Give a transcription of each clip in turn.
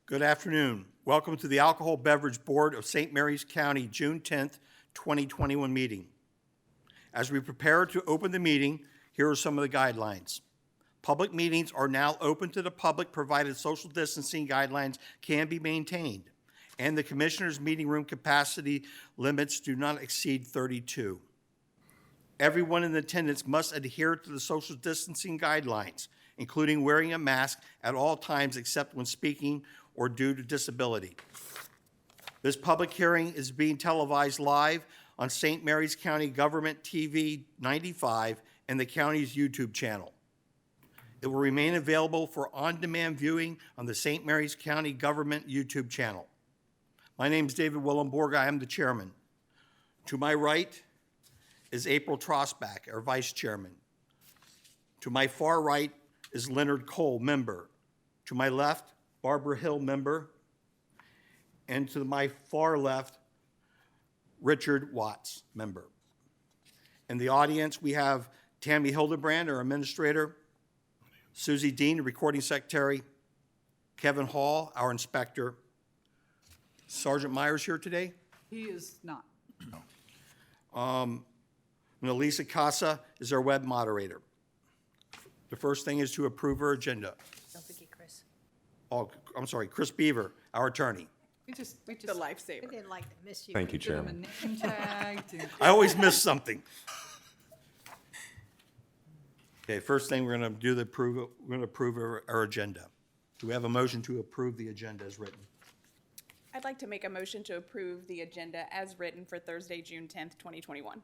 Good afternoon. Welcome to the Alcohol Beverage Board of St. Mary's County, June 10th, 2021 meeting. As we prepare to open the meeting, here are some of the guidelines. Public meetings are now open to the public provided social distancing guidelines can be maintained, and the Commissioners' meeting room capacity limits do not exceed 32. Everyone in attendance must adhere to the social distancing guidelines, including wearing a mask at all times except when speaking or due to disability. This public hearing is being televised live on St. Mary's County Government TV 95 and the county's YouTube channel. It will remain available for on-demand viewing on the St. Mary's County Government YouTube channel. My name is David Willenborg. I am the chairman. To my right is April Trosbach, our vice chairman. To my far right is Leonard Cole, member. To my left, Barbara Hill, member. And to my far left, Richard Watts, member. In the audience, we have Tammy Hildebrand, our administrator, Susie Dean, the recording secretary, Kevin Hall, our inspector. Sergeant Myers here today? He is not. And Elisa Casa is our web moderator. The first thing is to approve our agenda. Don't forget Chris. Oh, I'm sorry, Chris Beaver, our attorney. We just We lifesaver. didn't like to miss you. Thank you, Give him a Chairman. name tag. I always miss something. Okay, first thing we're going to do we're going to approve our agenda. Do we have a motion to approve the agenda as written? I'd like to make a motion to approve the agenda as written for Thursday, June 10th, 2021.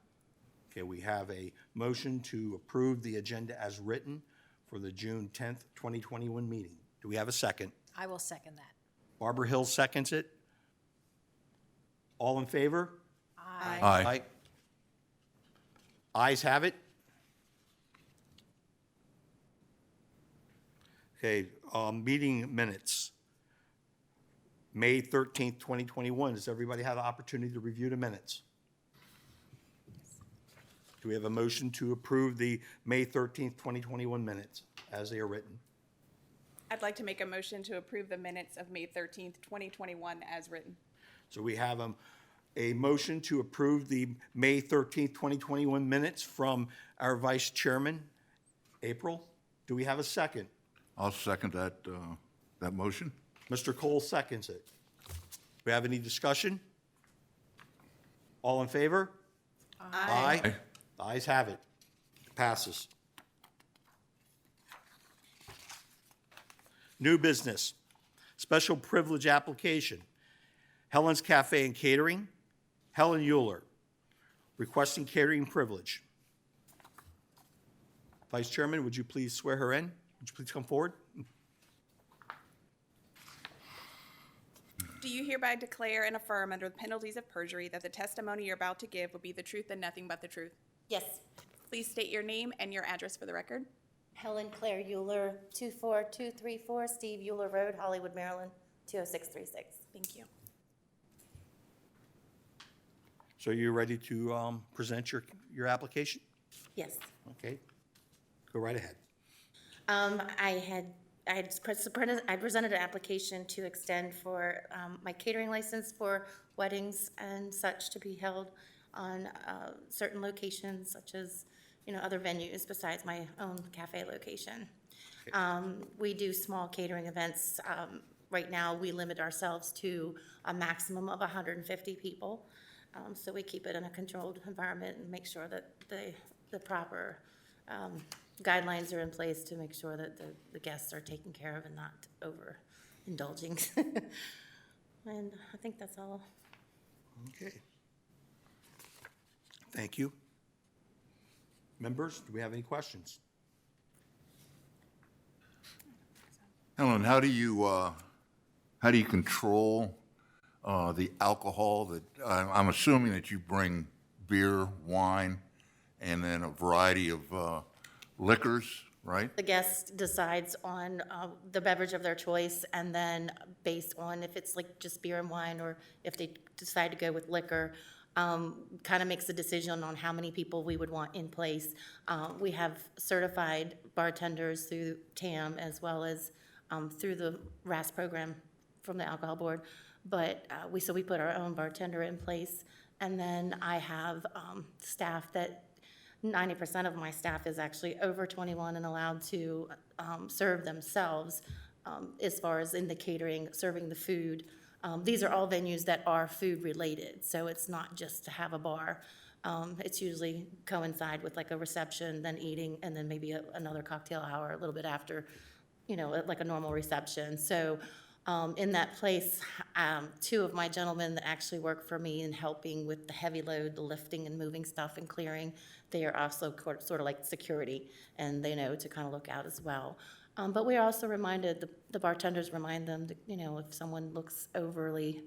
Okay, we have a motion to approve the agenda as written for the June 10th, 2021 meeting. Do we have a second? I will second that. Barbara Hill seconds it. All in favor? Aye. Ayes have it. Okay, meeting minutes. May 13th, 2021. Does everybody have the opportunity to review the minutes? Do we have a motion to approve the May 13th, 2021 minutes as they are written? I'd like to make a motion to approve the minutes of May 13th, 2021 as written. So we have a motion to approve the May 13th, 2021 minutes from our vice chairman, April. Do we have a second? I'll second that, that motion. Mr. Cole seconds it. Do we have any discussion? All in favor? Aye. Aye. The ayes have it. Passes. New business, special privilege application. Helen's Cafe and Catering, Helen Euler, requesting catering privilege. Vice Chairman, would you please swear her in? Would you please come forward? Do you hereby declare and affirm under the penalties of perjury that the testimony you're about to give will be the truth and nothing but the truth? Yes. Please state your name and your address for the record. Helen Claire Euler, 24234 Steve Euler Road, Hollywood, Maryland, 20636. Thank you. So you're ready to present your application? Yes. Okay, go right ahead. I presented an application to extend for my catering license for weddings and such to be held on certain locations, such as, other venues besides my own cafe location. We do small catering events. Right now, we limit ourselves to a maximum of 150 people. So we keep it in a controlled environment and make sure that the proper guidelines are in place to make sure that the guests are taken care of and not overindulging. And I think that's all. Okay. Thank you. Members, do we have any questions? Helen, how do you control the alcohol that, I'm assuming that you bring beer, wine, and then a variety of liquors, right? The guest decides on the beverage of their choice, and then based on if it's like just beer and wine, or if they decide to go with liquor, kind of makes a decision on how many people we would want in place. We have certified bartenders through TAM as well as through the RAS program from the alcohol board, but so we put our own bartender in place. And then I have staff that 90% of my staff is actually over 21 and allowed to serve themselves as far as in the catering, serving the food. These are all venues that are food related, so it's not just to have a bar. It's usually coincide with like a reception, then eating, and then maybe another cocktail hour a little bit after, like a normal reception. So in that place, two of my gentlemen that actually work for me in helping with the heavy load, the lifting and moving stuff and clearing, they are also sort of like security, and they know to kind of look out as well. But we are also reminded, the bartenders remind them that, if someone looks overly,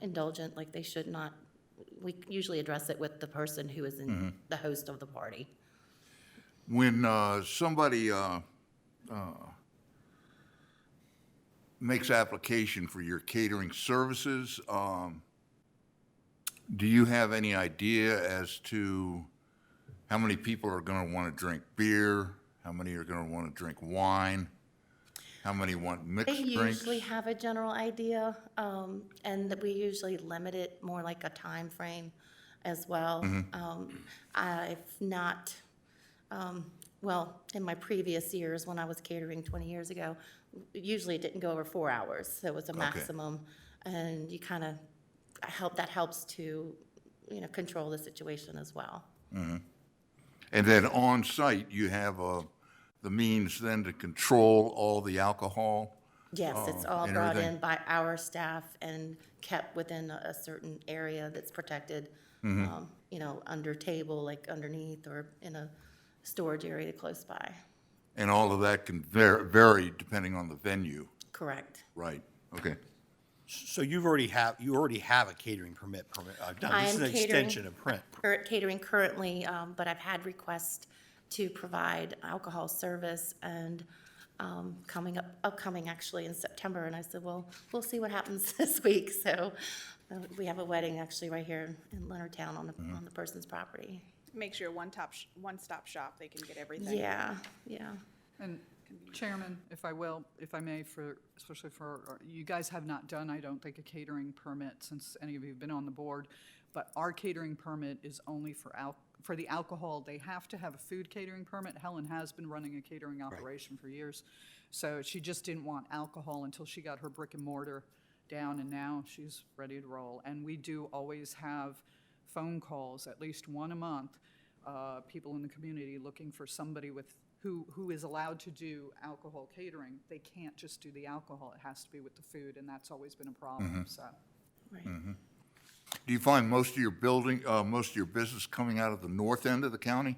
indulgent, like they should not, we usually address it with the person who is in the host of the party. When somebody makes application for your catering services, do you have any idea as to how many people are going to want to drink beer? How many are going to want to drink wine? How many want They mixed drinks? usually have a general idea, and that we usually limit it more like a time frame as well. I've not, well, in my previous years, when I was catering 20 years ago, usually it didn't go over 4 hours, so it was a maximum. And you kind of that helps to, control the situation as well. And then on-site, you have the means then to control all the alcohol? Yes, it's all and brought in everything. by our staff and kept within a certain area that's protected, under table, like underneath, or in a storage area close by. And all of that can vary depending on the venue, Correct. right? Okay. So you already have a catering permit done. I This is am an catering- extension of print. Catering currently, but I've had requests to provide alcohol service, and upcoming actually in September, and I said, well, we'll see what happens this week. So we have a wedding actually right here in Leonardtown on the person's property. Makes you a one-stop shop. They can get everything. Yeah. And Chairman, if I may, especially for, you guys have not done, I don't think, a catering permit since any of you have been on the board, but our catering permit is only for the alcohol. They have to have a food catering permit. Helen has been running a catering operation for years, so she just didn't want alcohol until she got her brick and mortar down, and now she's ready to roll. And we do always have phone calls, at least one a month, people in the community looking for somebody who is allowed to do alcohol catering. They can't just do the alcohol, it has to be with the food, and that's always been a problem, so. Right. Do you find most of your business coming out of the north end of the county?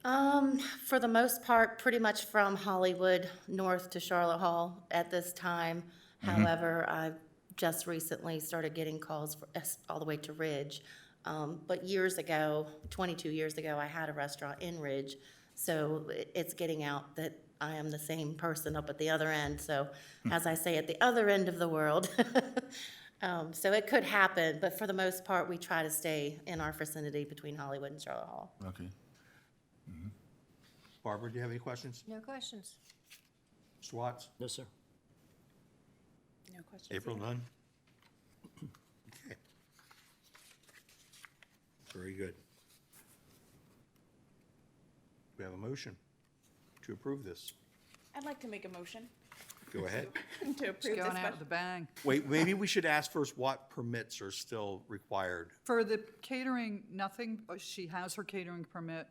For the most part, pretty much from Hollywood north to Charlotte Hall at this time. However, I've just recently started getting calls all the way to Ridge. But years ago, 22 years ago, I had a restaurant in Ridge. So it's getting out that I am the same person up at the other end. So as I say, at the other end of the world. So it could happen, but for the most part, we try to stay in our vicinity between Hollywood and Charlotte Hall. Okay. Barbara, do you have any questions? No questions. Mr. Watts? No, sir. No questions. April, none? Okay. Very good. We have a motion to approve this. I'd like to make a motion Go ahead. to approve It's this going out special. with a bang. Wait, maybe we should ask first what permits are still required. For the catering, nothing, she has her catering permit.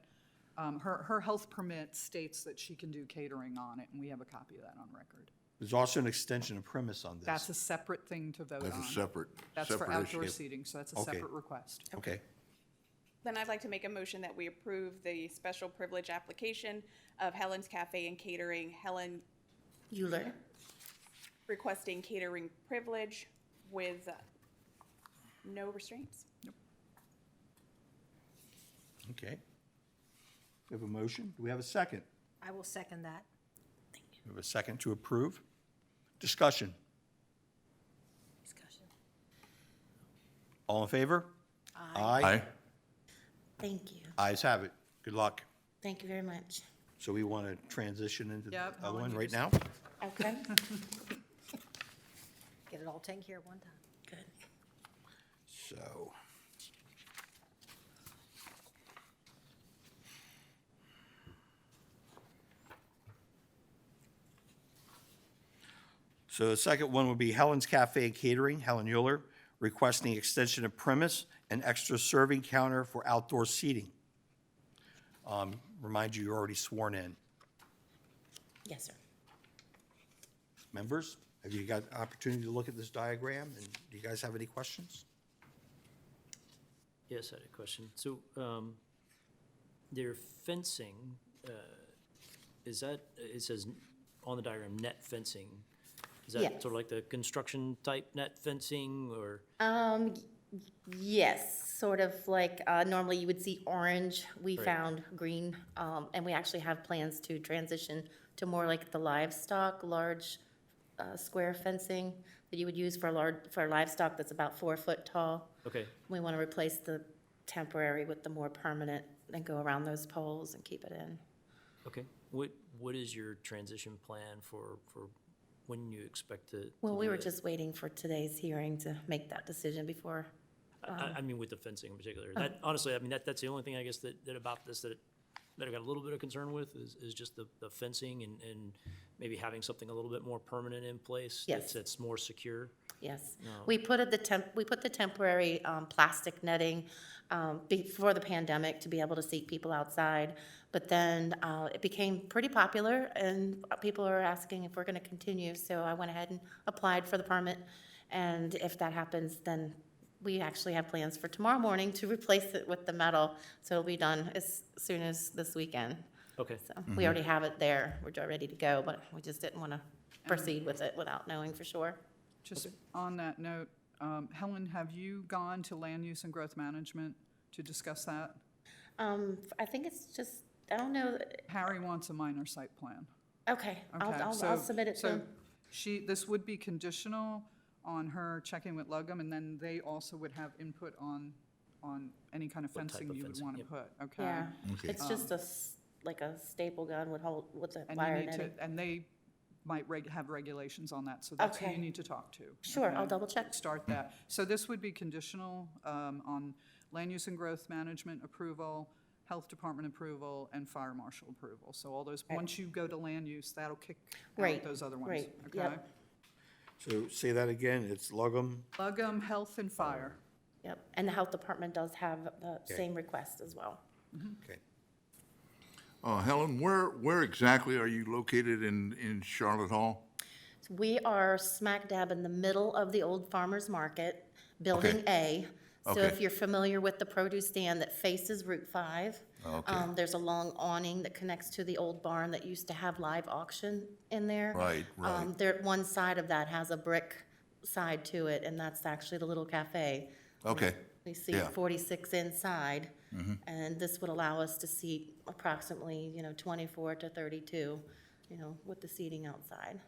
Her health permit states that she can do catering on it, and we have a copy of that on record. There's also an extension of premise on this. That's a separate thing to vote on. That's a separate That's for outdoor issue. seating, so that's a Okay. separate request. Okay. Then I'd like to make a motion that we approve the special privilege application of Helen's Cafe and Catering. Helen Euler? requesting catering privilege with no restraints. Okay. We have a motion. Do we have a second? I will second that. We have a second to approve. Discussion. Discussion. All in favor? Aye. Thank you. Ayes have it. Good luck. Thank you very much. So we want to transition into the Yep, other Helen, one you right just- now? Okay. Get it all taken care of one time. Good. So. So the second one would be Helen's Cafe and Catering, Helen Euler, requesting extension of premise and extra serving counter for outdoor seating. Remind you, you're already sworn in. Yes, sir. Members, have you got opportunity to look at this diagram, and do you guys have any questions? Yes, I had a question. So, their fencing, is that, it says on the diagram, net fencing. Is that Yes. sort of like the construction type net fencing, or? Yes, sort of like, normally you would see orange, we Right. found green, and we actually have plans to transition to more like the livestock, large, square fencing that you would use for livestock that's about 4 foot tall. Okay, We want to replace the temporary with the more permanent and go around those poles and keep it in. okay. What is your transition plan for when you expect to? Well, to we do were that? just waiting for today's hearing to make that decision before. I mean, with the fencing in particular. That, honestly, I mean, that's the only thing I guess that about this that I got a little bit of concern with is just the fencing and maybe having something a little bit more permanent in place. Yes. That's more secure. Yes, No. we put the temporary plastic netting before the pandemic to be able to seat people outside. But then it became pretty popular, and people are asking if we're going to continue. So I went ahead and applied for the permit, and if that happens, then we actually have plans for tomorrow morning to replace it with the metal. So it'll be done as soon as this weekend. Okay. So we already have it there. We're ready to go, but we just didn't want to proceed with it without knowing for sure. Just on that note, Helen, have you gone to Land Use and Growth Management to discuss that? I think it's just, I don't know, Harry wants a minor site plan. okay, Okay, I'll so- submit it to so him. this would be conditional on her checking with Lugum, and then they also would have input on any kind of What type fencing of you would fencing, want to yep. put, okay? Yeah, Okay. it's just like a staple gun with a And you wire need to, netting. and they might have regulations on that, so that's who you Okay. need to talk to. Sure, I'll okay? double check. Start that. So this would be conditional on Land Use and Growth Management approval, Health Department approval, and Fire Marshal approval. So all those, Right. once you go to land use, that'll kick out Right, those other ones, right, okay? yep. So say that again, it's Lugum, Lugum, Health, and Fire. Yep, and the health department does have the same request as well. okay. Helen, where exactly are you located in Charlotte Hall? So we are smack dab in the middle of the old farmer's market, Building A. So Okay. if you're familiar with the produce stand that faces Route 5, Okay. there's a long awning that connects to the old barn that used to have live auction in there. Right, right. There, one side of that has a brick side to it, and that's actually the little cafe. Okay, We seat Yeah. 46 inside, and this would allow us to seat approximately, 24 to 32, with the seating outside.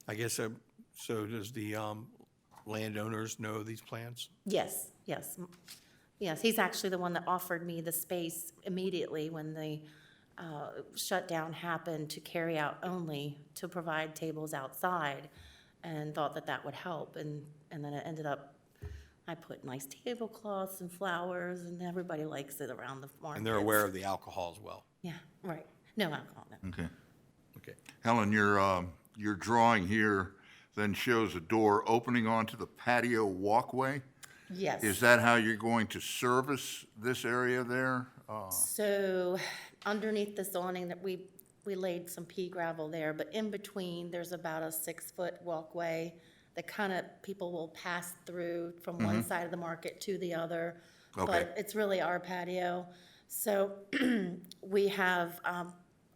I guess, so does the landowners know these plans? Yes, yes. Yes, he's actually the one that offered me the space immediately when the shutdown happened to carry out only, to provide tables outside, and thought that that would help. And then it ended up, I put nice tablecloths and flowers, and everybody likes it around the market. And they're aware of the alcohol as well? Yeah, right. No alcohol, no. okay. Okay. Helen, your drawing here then shows a door opening onto the patio walkway. Yes. Is that how you're going to service this area there? So underneath this awning that we laid some pea gravel there, but in between, there's about a 6-foot walkway that kind of, people will pass through from one side of the market to the other. Okay. But it's really our patio. So we have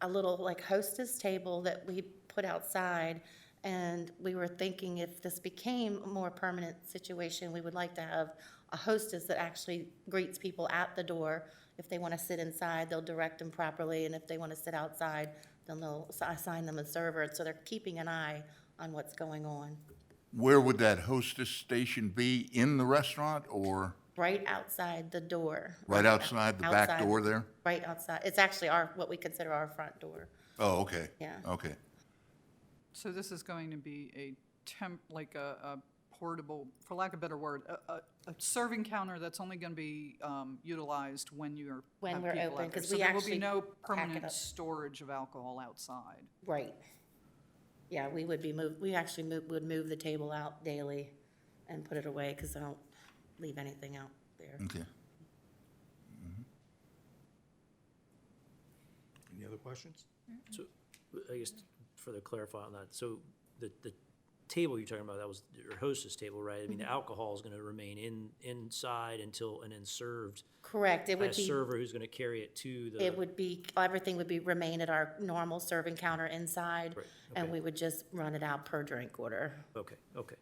a little like hostess table that we put outside. And we were thinking if this became a more permanent situation, we would like to have a hostess that actually greets people at the door. If they want to sit inside, they'll direct them properly, and if they want to sit outside, then they'll assign them a server. So they're keeping an eye on what's going on. Where would that hostess station be, in the restaurant or? right outside the door. Right outside the back Outside. door there? Right outside. It's actually what we consider our front door. Oh, okay. Yeah. Okay. So this is going to be a like a portable, for lack of a better word, a serving counter that's only going to be utilized when you're. When have we're people open, out there. 'cause So we there will be actually no pack it permanent up. storage of alcohol outside. Right. Yeah, we would be we actually would move the table out daily and put it away because I don't leave anything out there. Okay. Any other questions? So, I guess, further clarify on that, so the table you're talking about, that was your hostess table, right? I mean, the alcohol is gonna remain inside and then served Correct. It by a would be, server who's gonna carry it to the. it would be, everything would be remain at our normal serving counter inside. Right, And okay. we would just run it out per drink order. Okay, okay.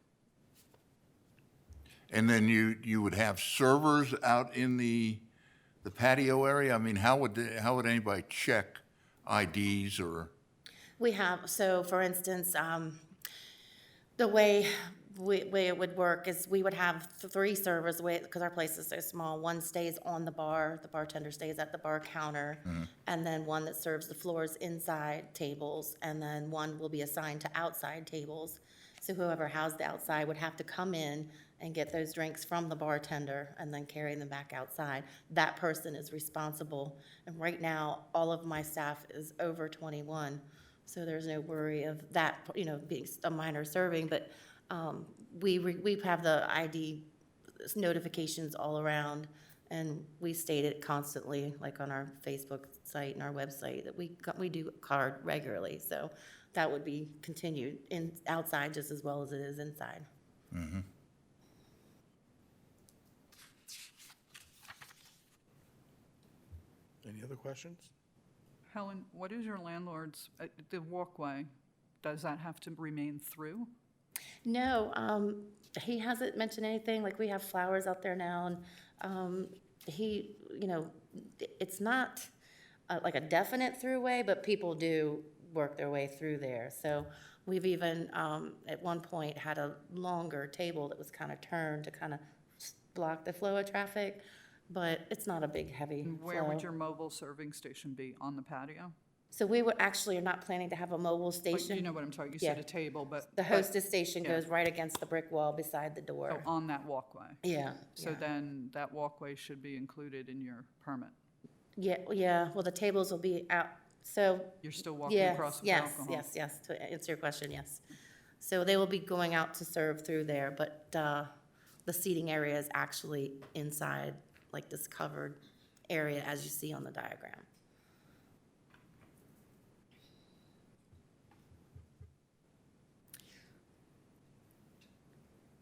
And then you would have servers out in the patio area? I mean, how would anybody check IDs or? We have, so for instance, the way it would work is we would have three servers, because our place is so small. One stays on the bar, the bartender stays at the bar counter, and then one that serves the floors inside tables, and then one will be assigned to outside tables. So whoever housed the outside would have to come in and get those drinks from the bartender and then carry them back outside. That person is responsible. And right now, all of my staff is over 21, so there's no worry of that, being a minor serving. But we have the ID notifications all around, and we state it constantly, like on our Facebook site and our website, that we do card regularly. So that would be continued outside just as well as it is inside. Any other questions? Helen, what is your landlord's, the walkway, does that have to remain through? No, he hasn't mentioned anything, like we have flowers out there now, and he, it's not like a definite throughway, but people do work their way through there. So we've even, at one point, had a longer table that was kind of turned to kind of block the flow of traffic, but it's not a big, heavy flow. Where would your mobile serving station be? On the patio? So we would actually are not planning to have a mobile But station. you know what I'm talking, you said Yeah. a table, but. The hostess station yeah. goes right against the brick wall beside the Oh, door. on that walkway? Yeah. So yeah. then that walkway should be included in your permit? Yeah, well, the tables will be out, so, You're still walking yes, across with yes, alcohol? yes, to answer your question, yes. So they will be going out to serve through there, but the seating area is actually inside, like this covered area as you see on the diagram.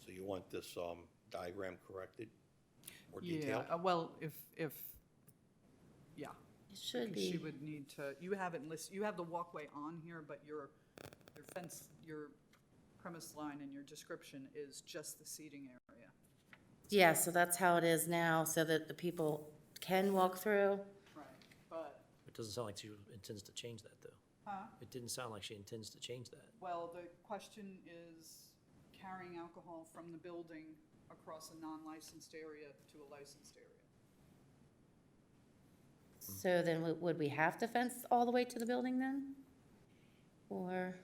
So you want this diagram corrected or Yeah, detailed? well, yeah. It should Because she be, would need to, you have it listed, you have the walkway on here, but your fence, your premise line and your description is just the seating area. yeah, so that's how it is now, so that the people can walk through. Right. But, It doesn't sound like she intends to change that, though. It didn't sound like she intends to change that. well, the question is carrying alcohol from the building across a non-licensed area to a licensed area. So then would we have to fence all the way to the building then? Or,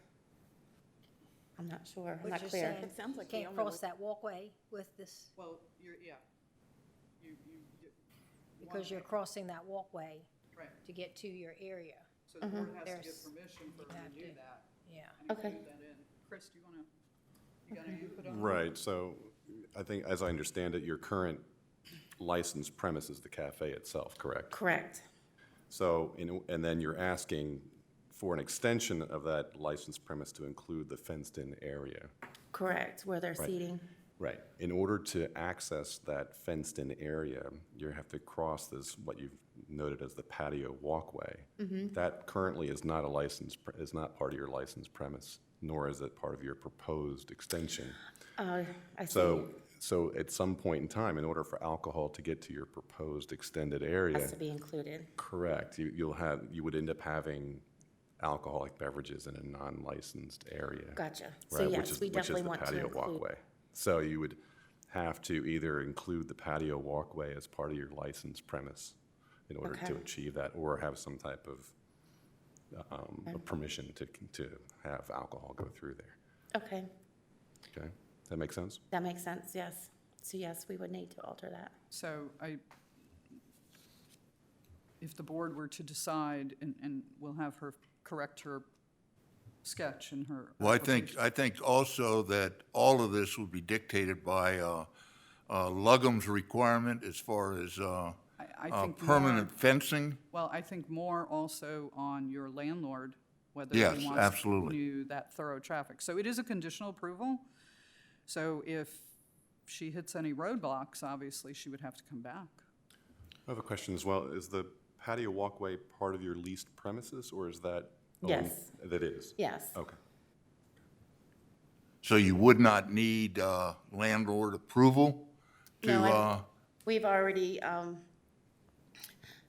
I'm not sure, I'm What not you're clear. saying, It sounds like you the can't only cross that walkway with this, Well, yeah. You, because you're crossing that walkway right. to get to your area. So the board has to There's- get permission for her have to do to. that Yeah. and Okay. include that in. Chris, do you got any input on that? Right, so I think, as I understand it, your current licensed premise is the cafe itself, correct? Correct. So, and then you're asking for an extension of that licensed premise to include the fenced-in area. Correct, where they're Right. seating. Right. In order to access that fenced-in area, you have to cross this, what you've noted as the patio walkway. That currently is not is not part of your licensed premise, nor is it part of your proposed extension. I see. So at some point in time, in order for alcohol to get to your proposed extended area, Has to be included. correct, you would end up having alcoholic beverages in a non-licensed area. Gotcha. So Right, yes, we definitely want to Which is the patio include. walkway. So you would have to either include the patio walkway as part of your licensed premise in order to Okay. achieve that, or have some type of a permission to have alcohol go through there. Okay, Okay? That make sense? that makes sense, yes. So yes, we would need to alter that. So if the board were to decide, and we'll have her correct her sketch and her. Well, application. I think also that all of this would be dictated by Lugum's requirement as far as I think permanent more- fencing. Well, I think more also on your landlord, whether Yes, he wants to absolutely. continue that thorough traffic. So it is a conditional approval. So if she hits any roadblocks, obviously, she would have to come back. I have a question as well. Is the patio walkway part of your leased premises, or is that? owned- Yes. That is? Yes, Okay. So you would not need landlord approval to, No, we've already,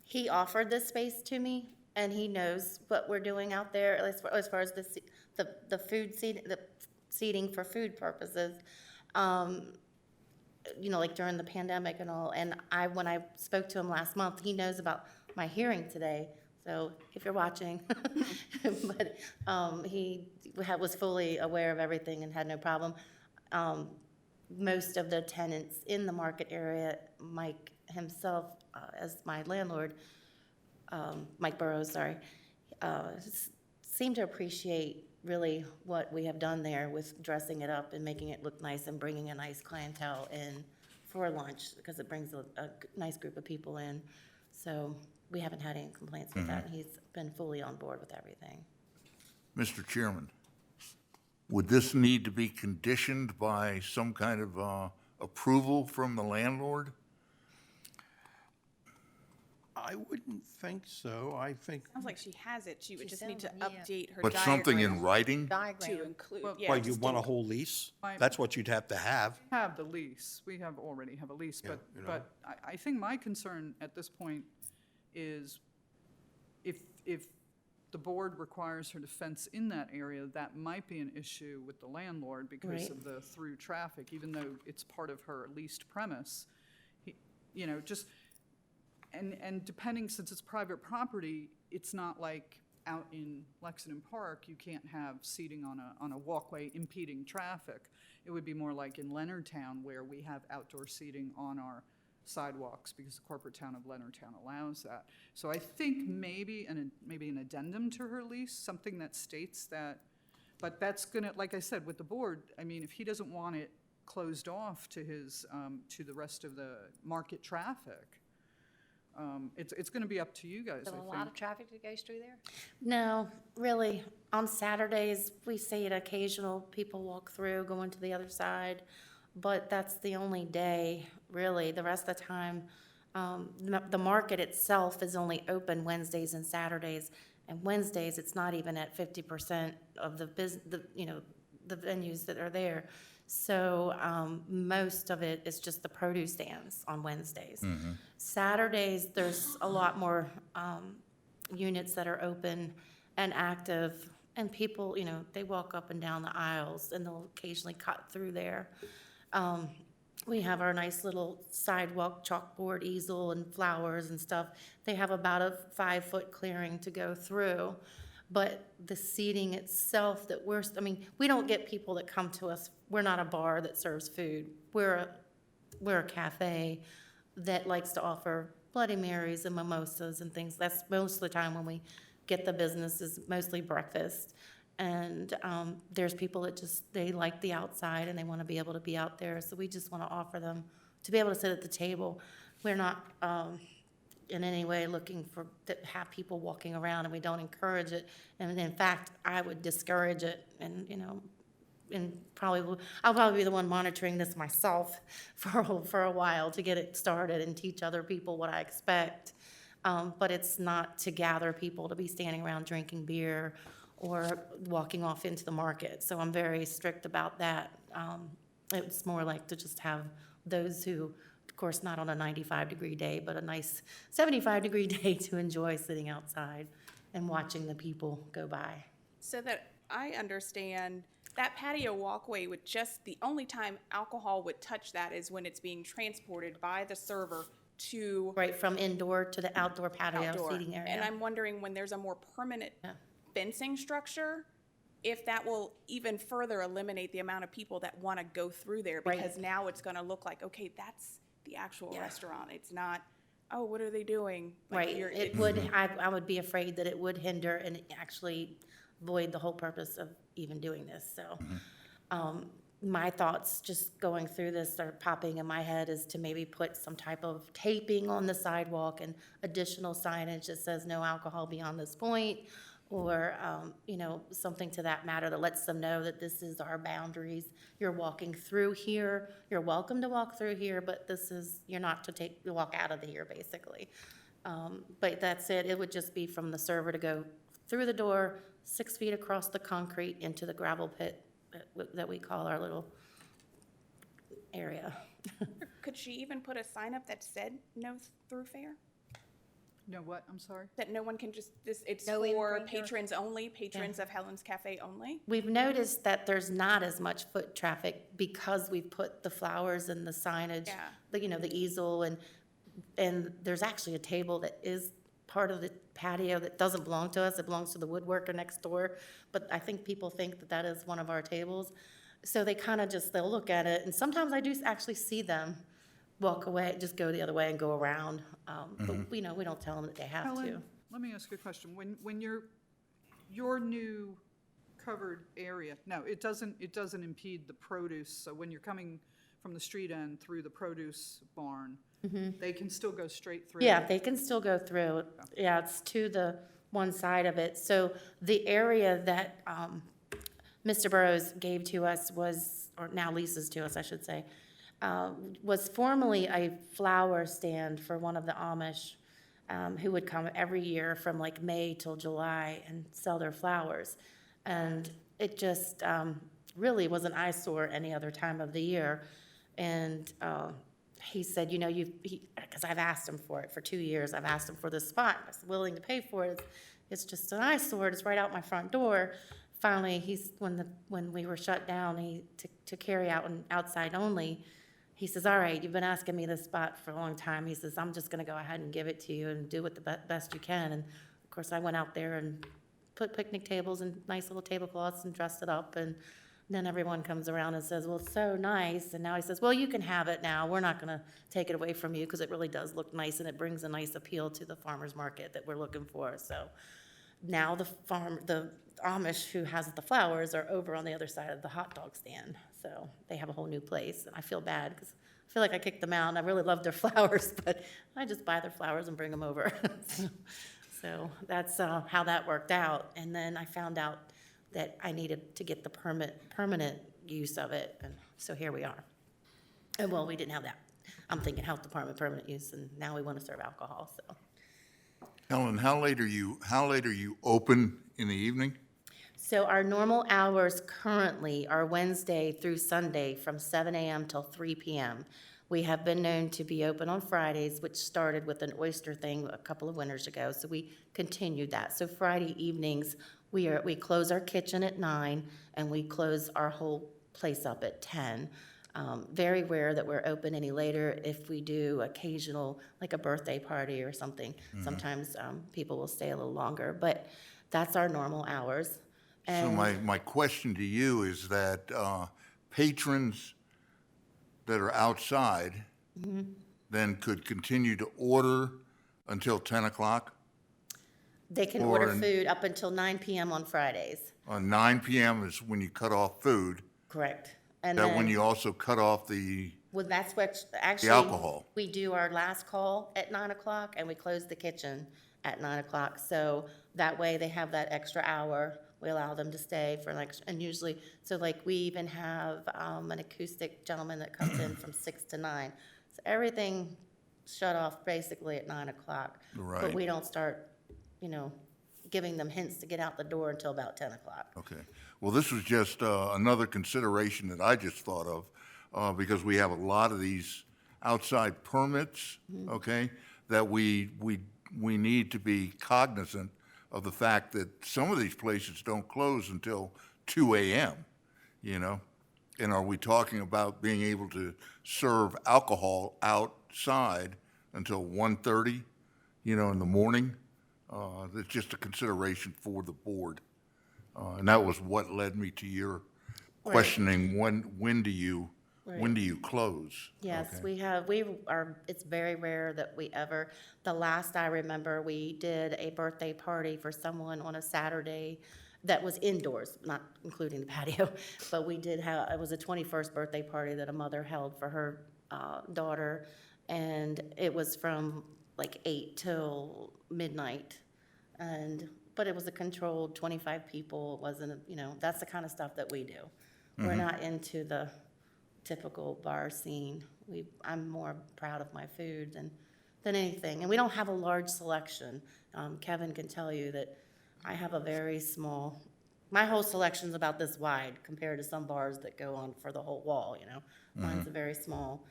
he offered this space to me, and he knows what we're doing out there as far as the food seat, the seating for food purposes. You know, like during the pandemic and all, and when I spoke to him last month, he knows about my hearing today, so if you're watching. But, he was fully aware of everything and had no problem. Most of the tenants in the market area, Mike himself, as my landlord, Mike Burrows, sorry, seem to appreciate really what we have done there with dressing it up and making it look nice and bringing a nice clientele in for lunch, because it brings a nice group of people in. So we haven't had any complaints with that, and he's been fully on board with everything. Mr. Chairman, would this need to be conditioned by some kind of approval from the landlord? I wouldn't think so. I think, Sounds like she has it. She would She just need to sounds- yeah. update her But something in diagram writing? to Diagram. include, Well, yeah. well, you just want a in- whole lease? Fine. That's what you'd have to have. Have the lease, we already have a lease, Yeah, but, you know. but I think my concern at this point is if the board requires her to fence in that area, that might be an issue with the landlord because Right. of the through traffic, even though it's part of her leased premise. You know, just, and depending, since it's private property, it's not like out in Lexington Park, you can't have seating on a walkway impeding traffic. It would be more like in Leonardtown, where we have outdoor seating on our sidewalks because the corporate town of Leonardtown allows that. So I think maybe an addendum to her lease, something that states that, but that's gonna, like I said, with the board, I mean, if he doesn't want it closed off to his, to the rest of the market traffic, it's gonna be up to you guys, So I a lot think. of traffic that goes through there? No, really, on Saturdays, we see it occasional, people walk through, going to the other side, but that's the only day, really. The rest of the time, the market itself is only open Wednesdays and Saturdays, and Wednesdays, it's not even at 50% of the the venues that are there. So, most of it is just the produce stands on Wednesdays. Saturdays, there's a lot more, units that are open and active, and people, you know, they walk up and down the aisles, and they'll occasionally cut through there. We have our nice little sidewalk chalkboard easel and flowers and stuff. They have about a 5-foot clearing to go through. But the seating itself that we don't get people that come to us. We're not a bar that serves food. We're a cafe that likes to offer Bloody Marys and mimosas and things. That's most of the time when we get the business, is mostly breakfast. And there's people that they like the outside and they want to be able to be out there. So we just want to offer them to be able to sit at the table. We're not in any way looking to have people walking around, and we don't encourage it. And in fact, I would discourage it, and, you know, I'll probably be the one monitoring this myself for a while to get it started and teach other people what I expect. But it's not to gather people to be standing around drinking beer or walking off into the market. So I'm very strict about that. It's more like to just have those who, of course, not on a 95-degree day, but a nice 75-degree day to enjoy sitting outside and watching the people go by. So that I understand, That patio walkway would just, the only time alcohol would touch that is when it's being transported by the server to Right, from indoor to the outdoor patio outdoor. seating area. And I'm wondering, when there's a more permanent fencing structure, if that will even further eliminate the amount of people that want to go through there, Right. because now it's going to look like, okay, that's the actual Yeah. restaurant. It's not, oh, what are they doing? Like, Right, you're- it it's- would, I would be afraid that it would hinder and actually void the whole purpose of even doing this, so. My thoughts just going through this are popping in my head is to maybe put some type of taping on the sidewalk and additional signage that says no alcohol beyond this point, or, you know, something to that matter that lets them know that this is our boundaries. You're walking through here, you're welcome to walk through here, but this is, you're not to walk out of here, basically. But that's it, it would just be from the server to go through the door, 6 feet across the concrete into the gravel pit that we call our little area. Could she even put a sign up that said no through fare? No, what, I'm sorry? That no one can just, it's No for in-drinker? patrons only, patrons of Helen's Cafe only? We've noticed that there's not as much foot traffic because we've put the flowers and the signage, Yeah. you know, the easel, and there's actually a table that is part of the patio that doesn't belong to us, it belongs to the woodworker next door, but I think people think that that is one of our tables. So they kind of just, they'll look at it, and sometimes I do actually see them walk away, just go the other way and go around. But, you know, we don't tell them that they have to. Helen, let me ask you a question. When your new covered area, no, it doesn't impede the produce, so when you're coming from the street end through the produce barn, they can still go straight through? Yeah, they can still go through. Yeah, it's to the one side of it. So the area that Mr. Burrows gave to us was, or now leases to us, I should say, was formerly a flower stand for one of the Amish who would come every year from like May till July and sell their flowers. And it just really was an eyesore any other time of the year. And he said, you know, because I've asked him for it for 2 years. I've asked him for this spot. I was willing to pay for it. It's just an eyesore. It's right out my front door. Finally, when we were shut down, to carry out and outside only, he says, all right, you've been asking me this spot for a long time. He says, I'm just going to go ahead and give it to you and do it the best you can. And of course, I went out there and put picnic tables and nice little tablecloths and dressed it up. And then everyone comes around and says, well, it's so nice. And now he says, well, you can have it now. We're not going to take it away from you because it really does look nice and it brings a nice appeal to the farmer's market that we're looking for. So now the Amish who has the flowers are over on the other side of the hot dog stand. So they have a whole new place. And I feel bad because I feel like I kicked them out and I really love their flowers, but I just buy their flowers and bring them over. So that's how that worked out. And then I found out that I needed to get the permanent use of it, and so here we are. And well, we didn't have that. I'm thinking health department permanent use, and now we want to serve alcohol, so. Helen, how late are you open in the evening? So our normal hours currently are Wednesday through Sunday from 7 a.m. till 3 p.m. We have been known to be open on Fridays, which started with an oyster thing a couple of winters ago, so we continued that. So Friday evenings, we close our kitchen at 9, and we close our whole place up at 10. Very rare that we're open any later. If we do occasional, like a birthday party or something, sometimes people will stay a little longer, but that's our normal hours. So And my question to you is that patrons that are outside then could continue to order until 10 o'clock? they can or order an- food up until 9 p.m. on Fridays, 9 p.m. is when you cut off food. correct? And That when then, you also cut off the, well, that's what, actually. alcohol. We do our last call at 9 o'clock, and we close the kitchen at 9 o'clock. So that way, they have that extra hour. We allow them to stay for like, and usually, so like, we even have an acoustic gentleman that comes in from 6 to 9. So everything shut off basically at 9 o'clock. But Right. we don't start, you know, giving them hints to get out the door until about 10 o'clock. okay. Well, this was just another consideration that I just thought of, because we have a lot of these outside permits, okay, that we need to be cognizant of the fact that some of these places don't close until 2 a.m. you know? And are we talking about being able to serve alcohol outside until 1:30, you know, in the morning? That's just a consideration for the board. And that was what led me to your questioning, when do you close? Yes, we are, it's very rare that we ever, the last I remember, we did a birthday party for someone on a Saturday that was indoors, not including the patio, but we did have, it was a 21st birthday party that a mother held for her daughter, and it was from like 8 till midnight, but it was a controlled 25 people, it wasn't, you know, that's the kind of stuff that we do. We're not into the typical bar scene. I'm more proud of my food than anything. And we don't have a large selection. Kevin can tell you that I have a very small, my whole selection's about this wide compared to some bars that go on for the whole wall, you know? Mine's a very small.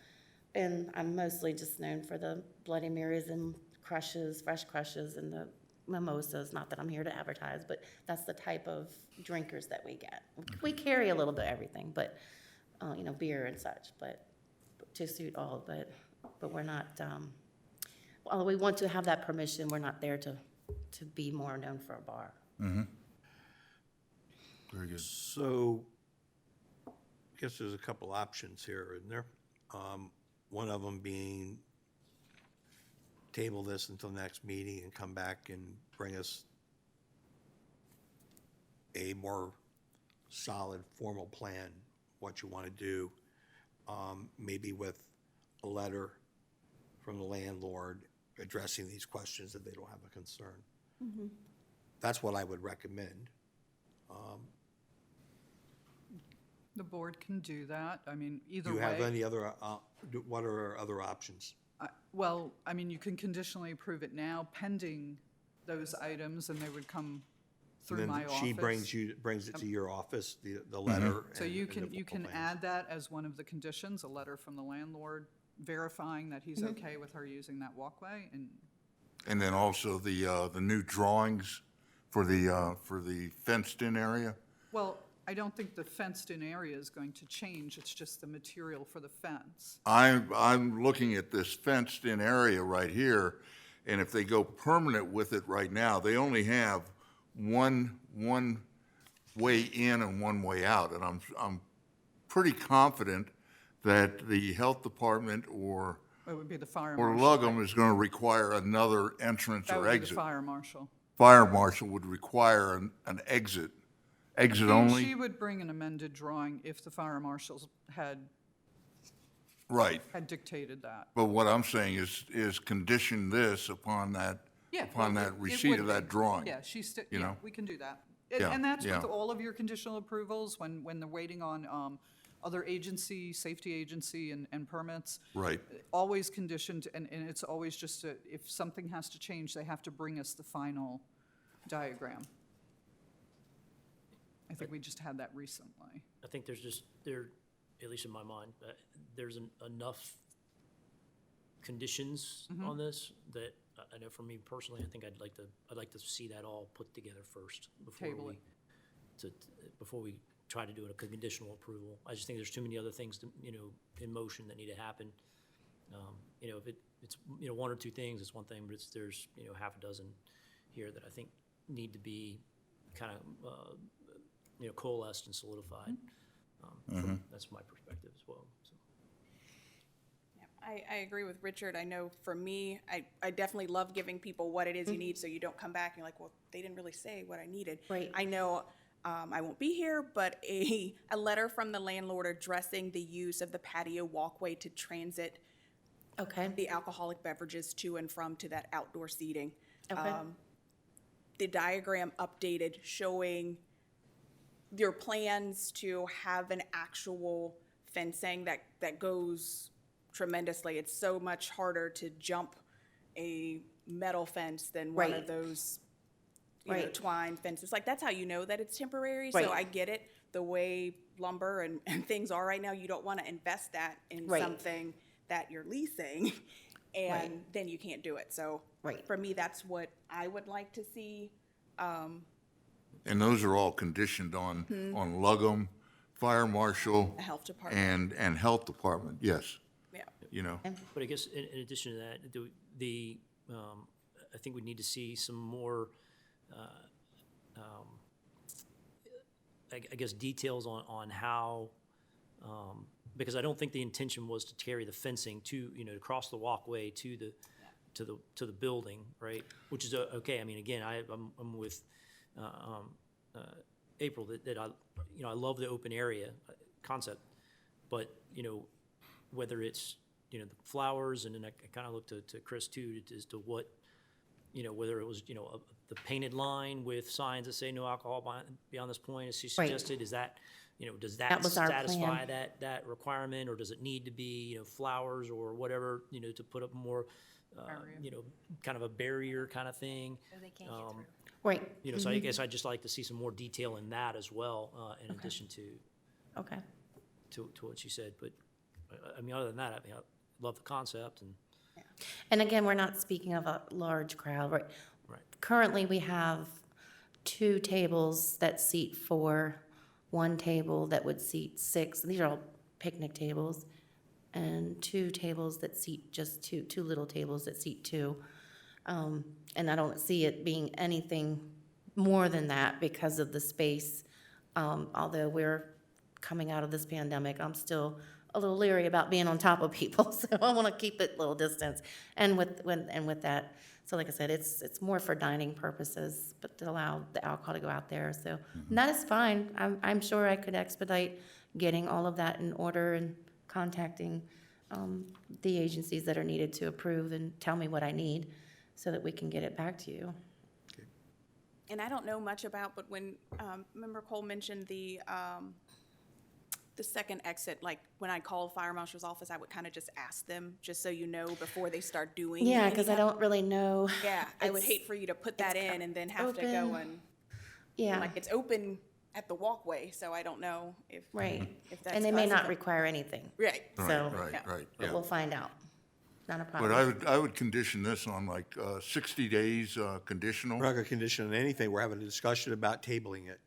And I'm mostly just known for the Bloody Marys and crushes, fresh crushes, and the mimosas. Not that I'm here to advertise, but that's the type of drinkers that we get. We carry a little bit of everything, but you know, beer and such, but to suit all, but we're not, although we want to have that permission, we're not there to be more known for a bar. Very good. So, I guess there's a couple options here, isn't there? One of them being table this until next meeting and come back and bring us a more solid, formal plan, what you want to do, maybe with a letter from the landlord addressing these questions if they don't have a concern. That's what I would recommend. The board can do that. I mean, either Do way. you have any other, what are our other options? Well, I mean, you can conditionally approve it now pending those items, and they would come through Then my office. she brings it to your office, the letter. So and- you and can, the you can plans. add that as one of the conditions, a letter from the landlord verifying that he's okay with her using that walkway, and And then also the new drawings for the fenced-in area? well, I don't think the fenced-in area is going to change, it's just the material for the fence. I'm looking at this fenced-in area right here, and if they go permanent with it right now, they only have one way in and one way out. And I'm pretty confident that the health department or It would be the fire marshal. Lugum is going to require another entrance That or would be the exit. fire marshal. Fire marshal would require an exit only? She would bring an amended drawing if the fire marshals had Right. dictated that. But what I'm saying is condition this upon that, Yeah. upon well, that it receipt would of that be. drawing. Yeah, you yeah, know? we can do that. Yeah, And that's with yeah. all of your conditional approvals, when they're waiting on other agency, safety agency and permits. Right. Always conditioned, and it's always just, if something has to change, they have to bring us the final diagram. I think we just had that recently. I think there's just, at least in my mind, there's enough conditions on this that I know for me personally, I think I'd like to see that all put together first Table it. before we try to do a conditional approval. I just think there's too many other things in motion that need to happen. If it's one or two things, it's one thing, but there's half a dozen here that I think need to be kind of coalesced and solidified. That's my perspective as well. So. I agree with Richard. I know for me, I definitely love giving people what it is you need, so you don't come back and you're like, well, they didn't really say what I needed. Right. I know I won't be here, but a letter from the landlord addressing the use of the patio walkway to transit Okay, the alcoholic beverages to and from to that outdoor seating. Okay. The diagram updated showing your plans to have an actual fencing that goes tremendously. It's so much harder to jump a metal fence than one Right. of those Right. twine fences. Like, that's how you know that it's temporary. Right. So I get it, the way lumber and things are right now, you don't want to invest that in Right. something that you're leasing and then you can't do it. So Right. for me, that's what I would like to see. And those are all conditioned on Lugum fire marshal. The health department. And health department, yes, Yeah. you know. But I guess in addition to that, I think we need to see some more, I guess, details on how, because I don't think the intention was to carry the fencing to, to cross the walkway to the building, right? Which is okay. I mean, again, I'm with April that I love the open area concept, but whether it's the flowers, and then I kind of looked to Chris too as to what whether it was the painted line with signs that say no alcohol beyond this point, as she Right. suggested. Is that does That that was our satisfy plan. that requirement, or does it need to be flowers or whatever to put up more kind of a barrier kind of thing? So they can't get through. Right, So I guess I'd just like to see some more detail in that as well, in addition okay. to what she said. But I mean, other than that, I mean, I love the concept and. And again, we're not speaking of a large crowd, right? Right. Currently, we have 2 tables that seat 4, 1 table that would seat 6. These are all picnic tables. And 2 tables that seat just 2 little tables that seat 2. And I don't see it being anything more than that because of the space. Although we're coming out of this pandemic, I'm still a little leery about being on top of people, so I want to keep it a little distance. And with that, so like I said, it's more for dining purposes, but to allow the alcohol to go out there. So and that is fine. I'm sure I could expedite getting all of that in order and contacting the agencies that are needed to approve and tell me what I need, so that we can get it back to you. And I don't know much about, but when, Member Cole mentioned the second exit, like when I called fire marshal's office, I would kind of just ask them, just so you know, before they start doing. Yeah, any because I kind of- don't really know. Yeah, I would It's- hate for you to put that in and then have to go open. and, Yeah, like, it's open at the walkway, so I don't know if. right. If that's. And they may not possible. require anything, Right. so, Right, Yeah. right, but yeah. we'll find out. Not a But problem. I would condition this on like 60 days conditional. We're not going to condition on anything. We're having a discussion about tabling it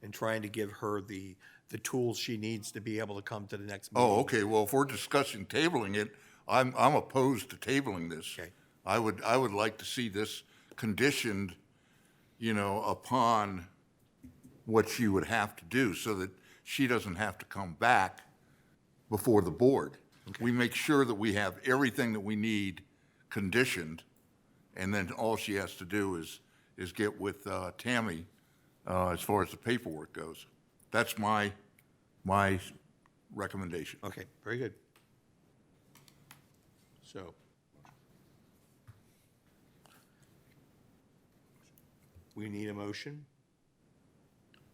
and trying to give her the tools she needs to be able to come to the next meeting. Oh, okay, well, if we're discussing tabling it, I'm opposed to tabling this. Okay. I would like to see this conditioned, upon what she would have to do, so that she doesn't have to come back before the board. We make sure that we have everything that we need conditioned, and then all she has to do is get with Tammy as far as the paperwork goes. That's my recommendation. Okay, very good. So. We need a motion.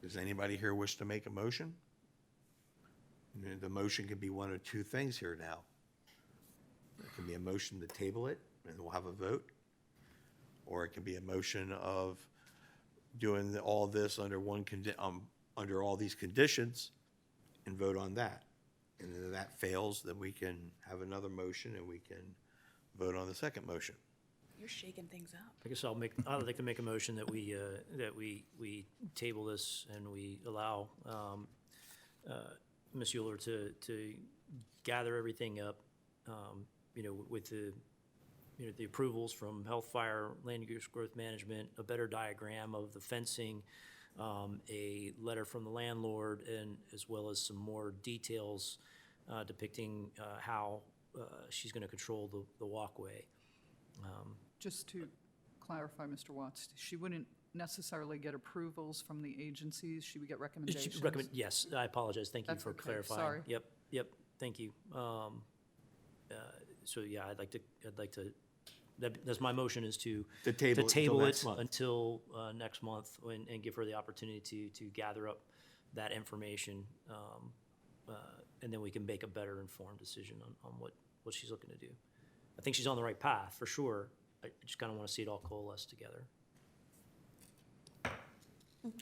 Does anybody here wish to make a motion? The motion can be one of 2 things here now. It can be a motion to table it, and we'll have a vote. Or it can be a motion of doing all this under under all these conditions and vote on that. And then if that fails, then we can have another motion and we can vote on the second motion. You're shaking things up. I guess I'd like to make a motion that we table this and we allow Ms. Euler to gather everything up, with the approvals from Health, Fire, Land Use Growth Management, a better diagram of the fencing, a letter from the landlord, and as well as some more details depicting how she's going to control the walkway. Just to clarify, Mr. Watts, she wouldn't necessarily get approvals from the agencies, she would get recommendations? Yes, I apologize. Thank you That's for okay, clarifying. sorry. Yep, thank you. So yeah, I'd like to, that's my motion, is to To table it till table next it month. until next month and give her the opportunity to gather up that information. And then we can make a better informed decision on what she's looking to do. I think she's on the right path, for sure. I just kind of want to see it all coalesce together. Do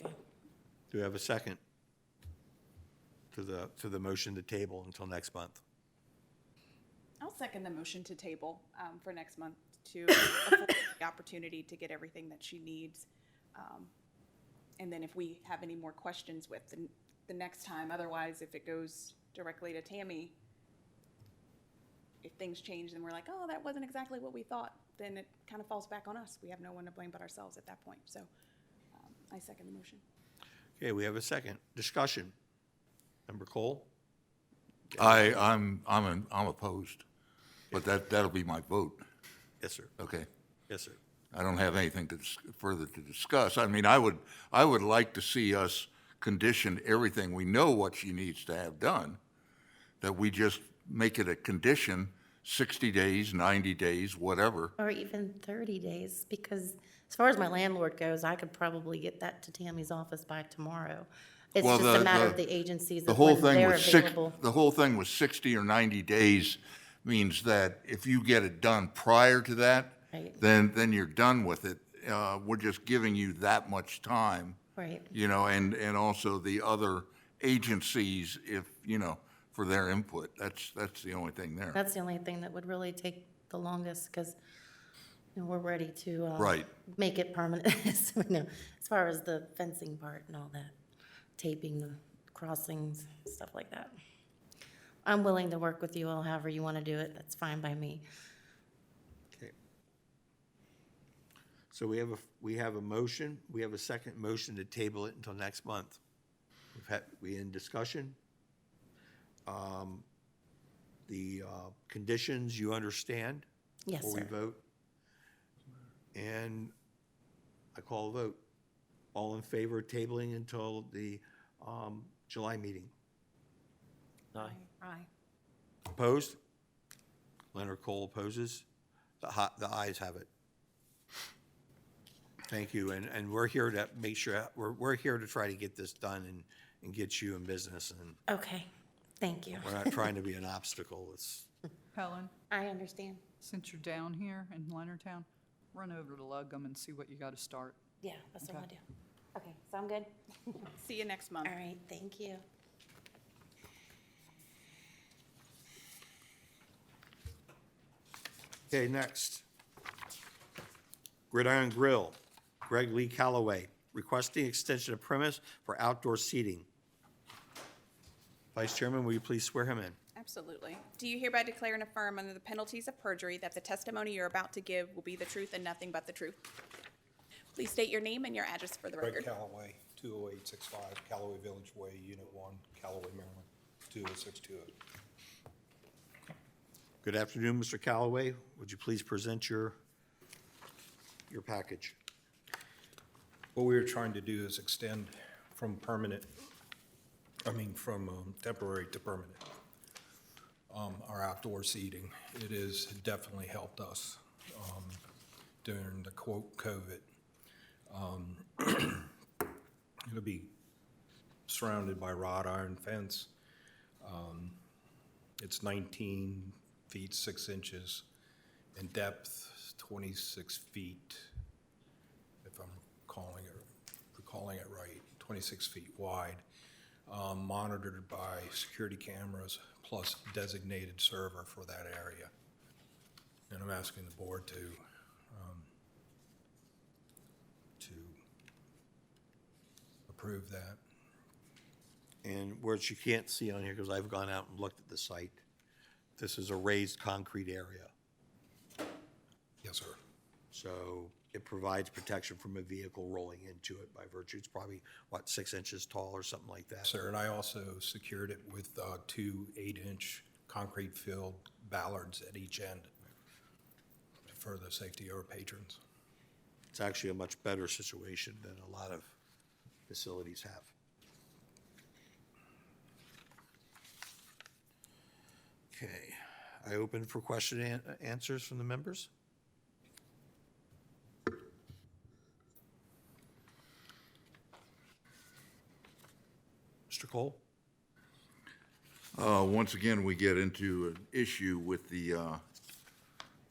we have a second to the motion to table until next month? I'll second the motion to table for next month to afford the opportunity to get everything that she needs. And then if we have any more questions with the next time. Otherwise, if it goes directly to Tammy, if things change and we're like, oh, that wasn't exactly what we thought, then it kind of falls back on us. We have no one to blame but ourselves at that point. So I second the motion. Okay, we have a second. Discussion. Member Cole? I'm opposed, but that'll be my vote, Yes, sir. okay? Yes, sir. I don't have anything further to discuss. I mean, I would like to see us condition everything. We know what she needs to have done, that we just make it a condition, 60 days, 90 days, whatever. Or even 30 days, because as far as my landlord goes, I could probably get that to Tammy's office by tomorrow. It's Well, just a matter of the agencies The of whole when thing they're was available. the whole thing was 60 or 90 days means that if you get it done prior to that, Right. then you're done with it. We're just giving you that much time. Right. You know, and also the other agencies, if, you know, for their input. That's the only thing there. That's the only thing that would really take the longest, because, you know, we're ready to Right. make it permanent. So, you know, as far as the fencing part and all that, taping the crossings, stuff like that. I'm willing to work with you all however you want to do it. That's fine by me. Okay. So we have a motion, we have a second motion to table it until next month. We in discussion. The conditions you understand? Yes, Before we sir. vote? And I call a vote. All in favor of tabling until the July meeting? Aye. Aye. Opposed? Leonard Cole opposes. The ayes have it. Thank you, and we're here to make sure, we're here to try to get this done and get you in business, and Okay, thank you. we're not trying to be an obstacle. It's, Helen, I understand. since you're down here in Leonardtown, run over to Lugum and see what you got to start. Yeah, that's what I Okay. do. Okay, so I'm good? See you next month. All right, thank you. okay, next. Gridiron Grill, Greg Lee Calloway, requesting extension of premise for outdoor seating. Vice Chairman, will you please swear him in? Absolutely. Do you hereby declare and affirm under the penalties of perjury that the testimony you're about to give will be the truth and nothing but the truth? Please state your name and your address for the Greg record. Calloway, 20865 Callaway Village Way, Unit 1, Callaway, Maryland, 20620. Good afternoon, Mr. Calloway. Would you please present your package? What we are trying to do is extend from temporary to permanent, our outdoor seating. It has definitely helped us during the quote COVID. It'll be surrounded by wrought iron fence. It's 19 feet 6 inches in depth, 26 feet, if I'm recalling it right, 26 feet wide, monitored by security cameras plus designated server for that area. And I'm asking the board to approve that. And what you can't see on here, because I've gone out and looked at the site, this is a raised concrete area. Yes, sir. So it provides protection from a vehicle rolling into it by virtue. It's probably, 6 inches tall or something like that? Sir, and I also secured it with 2 8-inch concrete-filled ballards at each end for the safety of our patrons. It's actually a much better situation than a lot of facilities have. Okay, I open for question and answers from the members. Mr. Cole? Once again, we get into an issue with the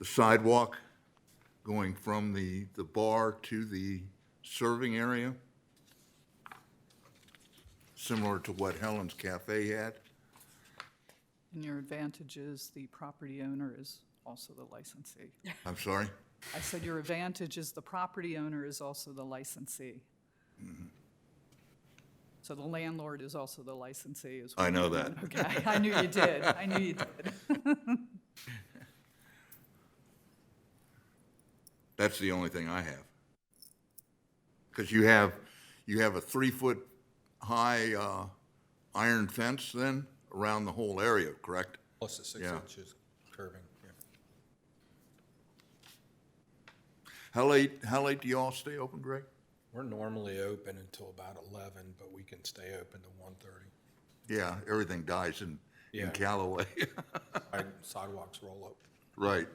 sidewalk going from the bar to the serving area, similar to what Helen's Cafe had. And your advantage is the property owner is also the licensee. I'm sorry? I said your advantage is the property owner is also the licensee. So the landlord is also the licensee as I well. know that. Okay, I knew you did. I knew you did. That's the only thing I have. Because you have a 3-foot high iron fence then around the whole area, correct? Plus the 6 Yeah. inches curving, yeah. How late do you all stay open, Greg? We're normally open until about 11, but we can stay open to 1:30. Yeah, everything dies in Yeah. Callaway. Our sidewalks roll up. Right.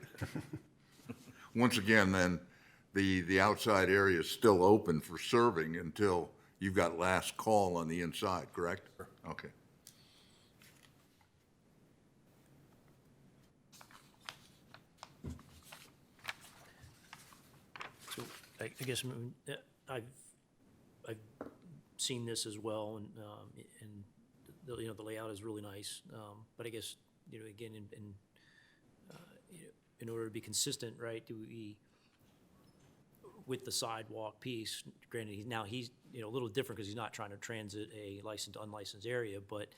Once again, then, the outside area is still open for serving until you've got last call on the inside, correct? Okay. So I guess I've seen this as well, and the layout is really nice. But I guess, again, in order to be consistent, right, with the sidewalk piece, granted, he's a little different because he's not trying to transit a licensed, unlicensed area, but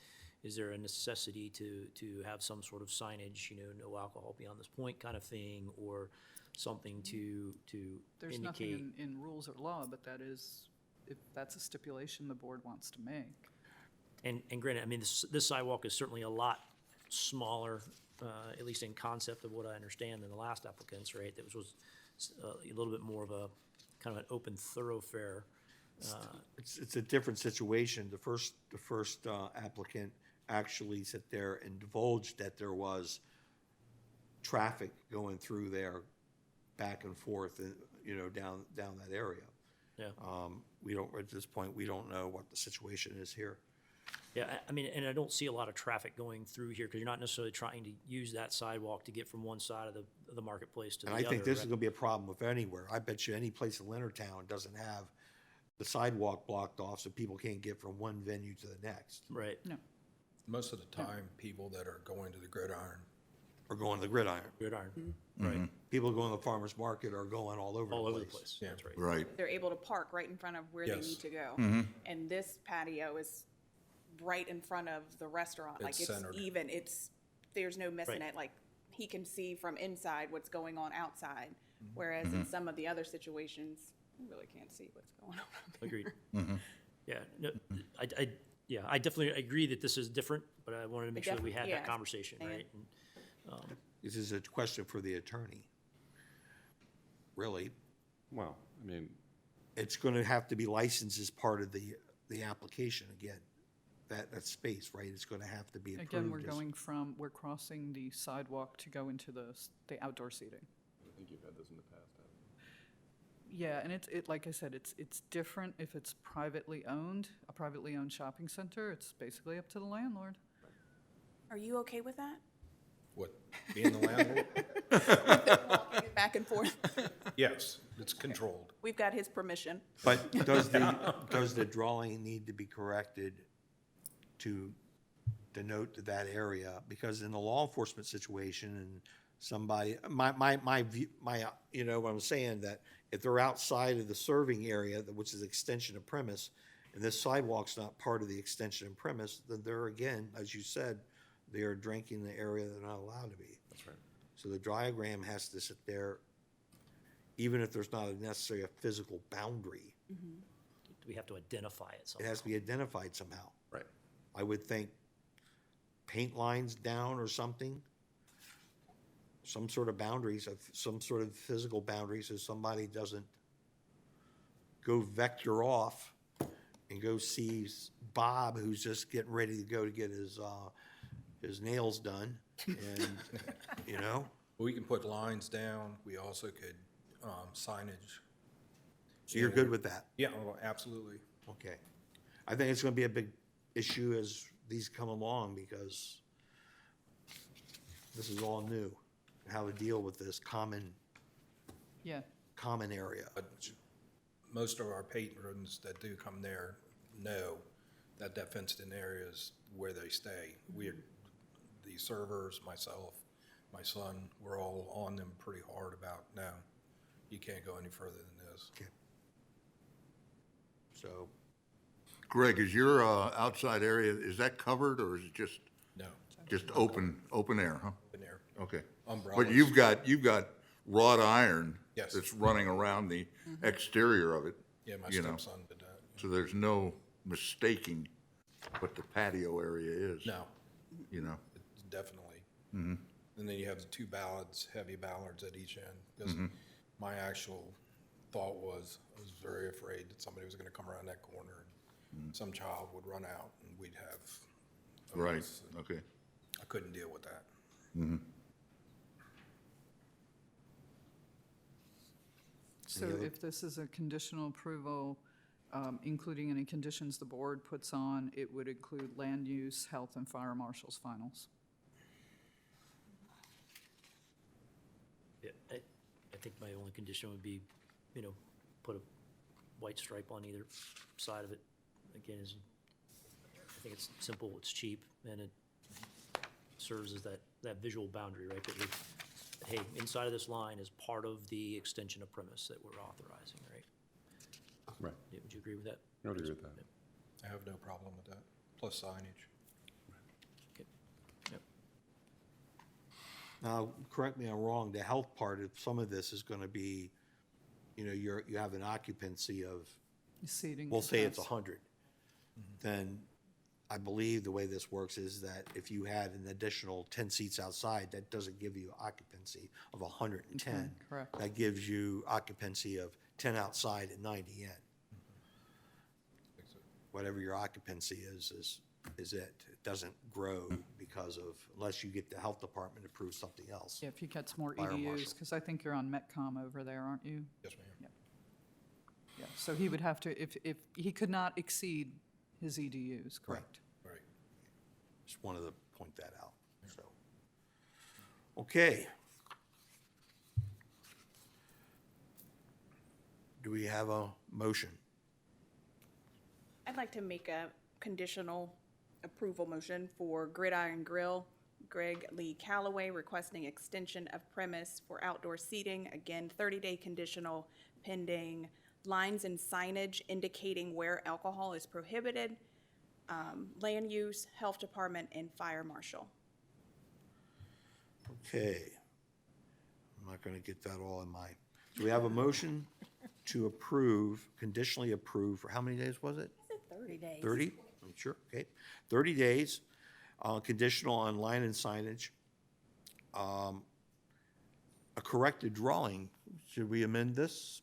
is there a necessity to have some sort of signage, no alcohol beyond this point kind of thing, or something to There's indicate? nothing in rules or law, but that is, if that's a stipulation the board wants to make. And granted, I mean, this sidewalk is certainly a lot smaller, at least in concept of what I understand, than the last applicant's, right? That was a little bit more of a, kind of an open thoroughfare. It's a different situation. The first applicant actually sat there and divulged that there was traffic going through there back and forth, down that area. Yeah. We don't, at this point, we don't know what the situation is here. Yeah, I mean, and I don't see a lot of traffic going through here, because you're not necessarily trying to use that sidewalk to get from one side of the marketplace to the And other. I think this is right? gonna be a problem with anywhere. I bet you any place in Leonardtown doesn't have the sidewalk blocked off so people can't get from one venue to the next, Right, No, Most of the time, people that are going to the Gridiron, or going to the Gridiron. gridiron, Right. People going to the farmer's market are going all over all over the the place. place, Yeah. that's right. Right. They're able to park right in front of where they Yes. need to go. And this patio is right in front of the restaurant. Like, It's it's centered. even, there's no missing Right. it. Like, he can see from inside what's going on outside. Whereas in some of the other situations, you really can't see what's going on. Agreed. Yeah, no, I definitely agree that this is different, but I wanted to make sure that we had that yeah. conversation, Yeah. right? And, This is a question for the attorney. Really, Well, I mean, it's gonna have to be licensed as part of the application again. That space, right, it's gonna have to be approved. again, we're crossing the sidewalk to go into the outdoor seating. I think you've had this in the past, haven't you? Yeah, and like I said, it's different if it's privately owned, a privately owned shopping center. It's basically up to the landlord. Are you okay with that? what, being the landlord? Walking back and forth. Yes, it's controlled. We've got his permission. But does the drawing need to be corrected to denote that area? Because in the law enforcement situation and somebody, my view, what I'm saying, that if they're outside of the serving area, which is extension of premise, and this sidewalk's not part of the extension of premise, then they're, again, as you said, they are drinking the area they're not allowed to be. That's right. So the diagram has to sit there, even if there's not necessarily a physical boundary, do we have to identify it it somehow? has to be identified somehow. Right. I would think paint lines down or something, some sort of boundaries, some sort of physical boundaries, so somebody doesn't go vector off and go see Bob, who's just getting ready to go to get his nails done, and, We can put lines down. We also could, signage. so you're good with that? Yeah, oh, absolutely. Okay. I think it's gonna be a big issue as these come along, because this is all new, how to deal with this common Yeah, area. But most of our patrons that do come there know that that fenced-in area is where they stay. The servers, myself, my son, we're all on them pretty hard about, no, you can't go any further than this. Okay. So, Greg, is your outside area, is that covered or is it No, just open air, huh? in there. Okay. Umbrellas. But you've got wrought iron Yes. that's running around the exterior of it. Yeah, my you know. stepson did that. So there's no mistaking what the patio area is. No, You know, it's definitely. And then you have the two ballards, heavy ballards at each end. Because my actual thought was, I was very afraid that somebody was gonna come around that corner and some child would run out and we'd have. a right, mess. okay. I couldn't deal with that. So if this is a conditional approval, including any conditions the board puts on, it would include land use, health, and fire marshal's finals. Yeah, I think my only condition would be, put a white stripe on either side of it. Again, I think it's simple, it's cheap, and it serves as that visual boundary, right? That hey, inside of this line is part of the extension of premise that we're authorizing, right? Right. Yeah, would you agree with that? I would agree with that. I have no problem with that, plus signage. Okay. Yep. Now, correct me if I'm wrong, the health part of some of this is gonna be, you have an occupancy of, Seating. we'll say it's capacity. 100. Then I believe the way this works is that if you had an additional 10 seats outside, that doesn't give you occupancy of 110. correct. That gives you occupancy of 10 outside and 90 in. Whatever your occupancy is it. It doesn't grow because of, unless you get the health department to approve something else. Yeah, if he gets more Fire EDUs, marshal. because I think you're on Metcom over there, aren't you? Yes, ma'am. Yeah, so he would have to, if he could not exceed his EDUs, correct? Right. Just wanted to point that out, so. Okay. Do we have a motion? I'd like to make a conditional approval motion for Gridiron Grill, Greg Lee Calloway, requesting extension of premise for outdoor seating. Again, 30-day conditional pending lines and signage indicating where alcohol is prohibited, land use, health department, and fire marshal. Okay. I'm not gonna get that all in my, do we have a motion to approve, conditionally approve, for how many days was it? 30 days. 30? Sure, okay. 30 days, conditional on line and signage. A corrected drawing, should we amend this?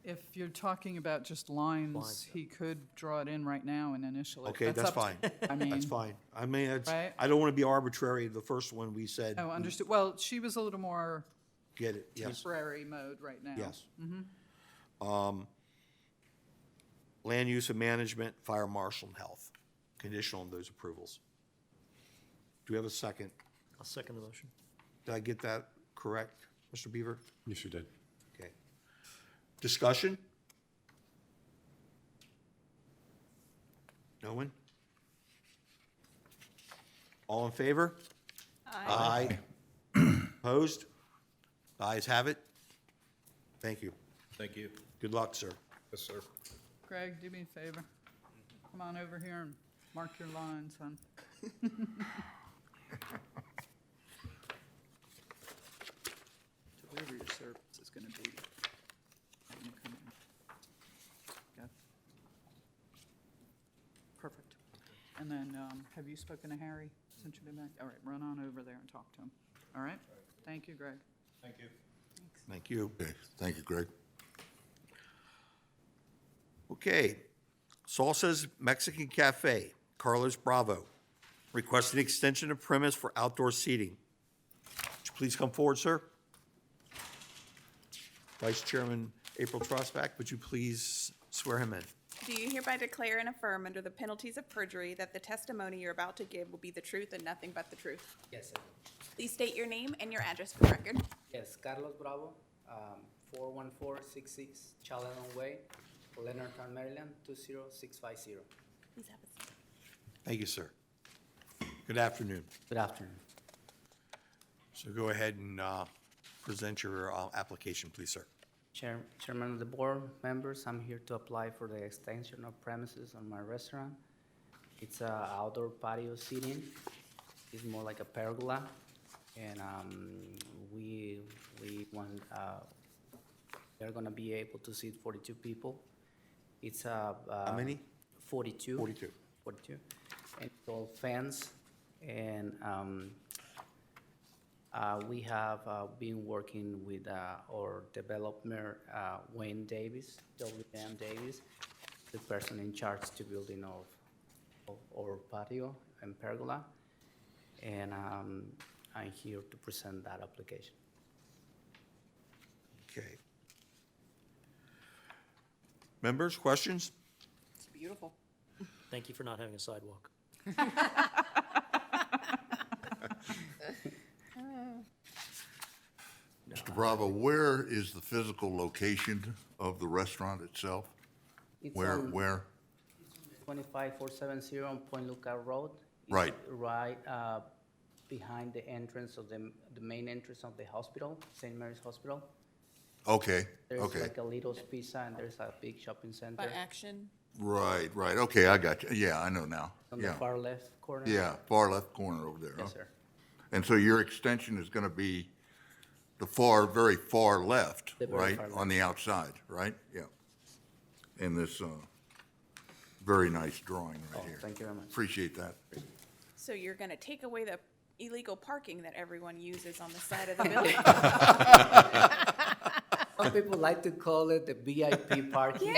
If you're talking about just lines, he could draw it in right now and initial it. Okay, that's up to- fine. I mean. That's fine. I mean, it's, Right? I don't want to be arbitrary. The first one we said, Oh, understood. Well, she was a little more get it, yes, temporary mode right now. yes. Land use and management, fire marshal and health, conditional on those approvals. Do we have a second? I'll second the motion. Did I get that correct, Mr. Beaver? Yes, you did. Okay. Discussion? No one? All in favor? Aye. Opposed? The ayes have it. Thank you. Thank you. Good luck, sir. Yes, sir. Greg, do me a favor. Come on over here and mark your lines, hon. So wherever your service is gonna be. when you come in. Got it? Perfect. And then, have you spoken to Harry since you've been back? All right, run on over there and talk to him. All right? Thank you, Greg. Thank you. Thank you. Okay, thank you, Greg. Okay. Salsa's Mexican Cafe, Carlos Bravo, requesting extension of premise for outdoor seating. Would you please come forward, sir? Vice Chairman April Trosback, would you please swear him in? Do you hereby declare and affirm under the penalties of perjury that the testimony you're about to give will be the truth and nothing but the truth? Yes, sir. Please state your name and your address for the record. Yes, Carlos Bravo, 41466 Chalanon Way, Leonardtown, Maryland, 20650. Please have a seat. Thank you, sir. Good afternoon. Good afternoon. So go ahead and present your application, please, sir. Chairman of the board, members, I'm here to apply for the extension of premises on my restaurant. It's a outdoor patio seating. It's more like a pergola, and we want, they're gonna be able to seat 42 people. It's a. How many? 42. 42. 42. And it's all fence, and we have been working with our developer, Wayne Davis, W.M. Davis, the person in charge to building of our patio and pergola. And I'm here to present that application. Okay. Members, questions? It's beautiful. Thank you for not having a sidewalk. Mr. Bravo, where is the physical location of the restaurant itself? It's Where, on where? 25470 on Point Lookout Road. It's Right. Right behind the entrance of the main entrance of the hospital, St. Mary's Hospital. Okay, There's okay. like a Lido's Pizza, and there's a big shopping center Action. Right, right. Okay, I got you. Yeah, I know now. on the Yeah. far left corner. Yeah, far left corner over there. Yes, huh? sir. And so your extension is going to be the far, very far left, The very right? far On the outside, right? Yeah. In this very nice drawing right Oh, here. thank you very much. Appreciate that. So you're gonna take away the illegal parking that everyone uses on the side of the building? Some people like to call it the VIP parking.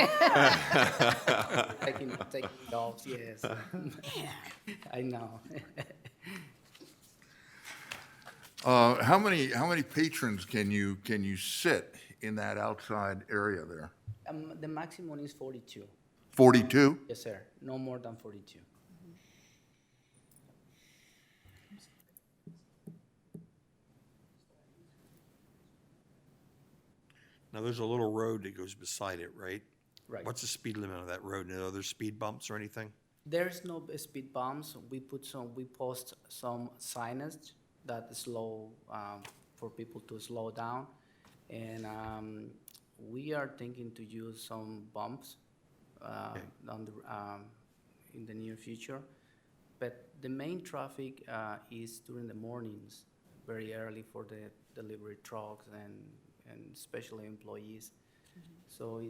Taking dogs, yes. I know. How many patrons can you sit in that outside area there? The maximum is 42. 42? Yes, sir. No more than 42. Now, there's a little road that goes beside it, right? Right. What's the speed limit on that road? No other speed bumps or anything? There's no speed bumps. We post some signage that slow, for people to slow down. And we are thinking to use some bumps on the, in the near future. But the main traffic is during the mornings, very early for the delivery trucks and especially employees. So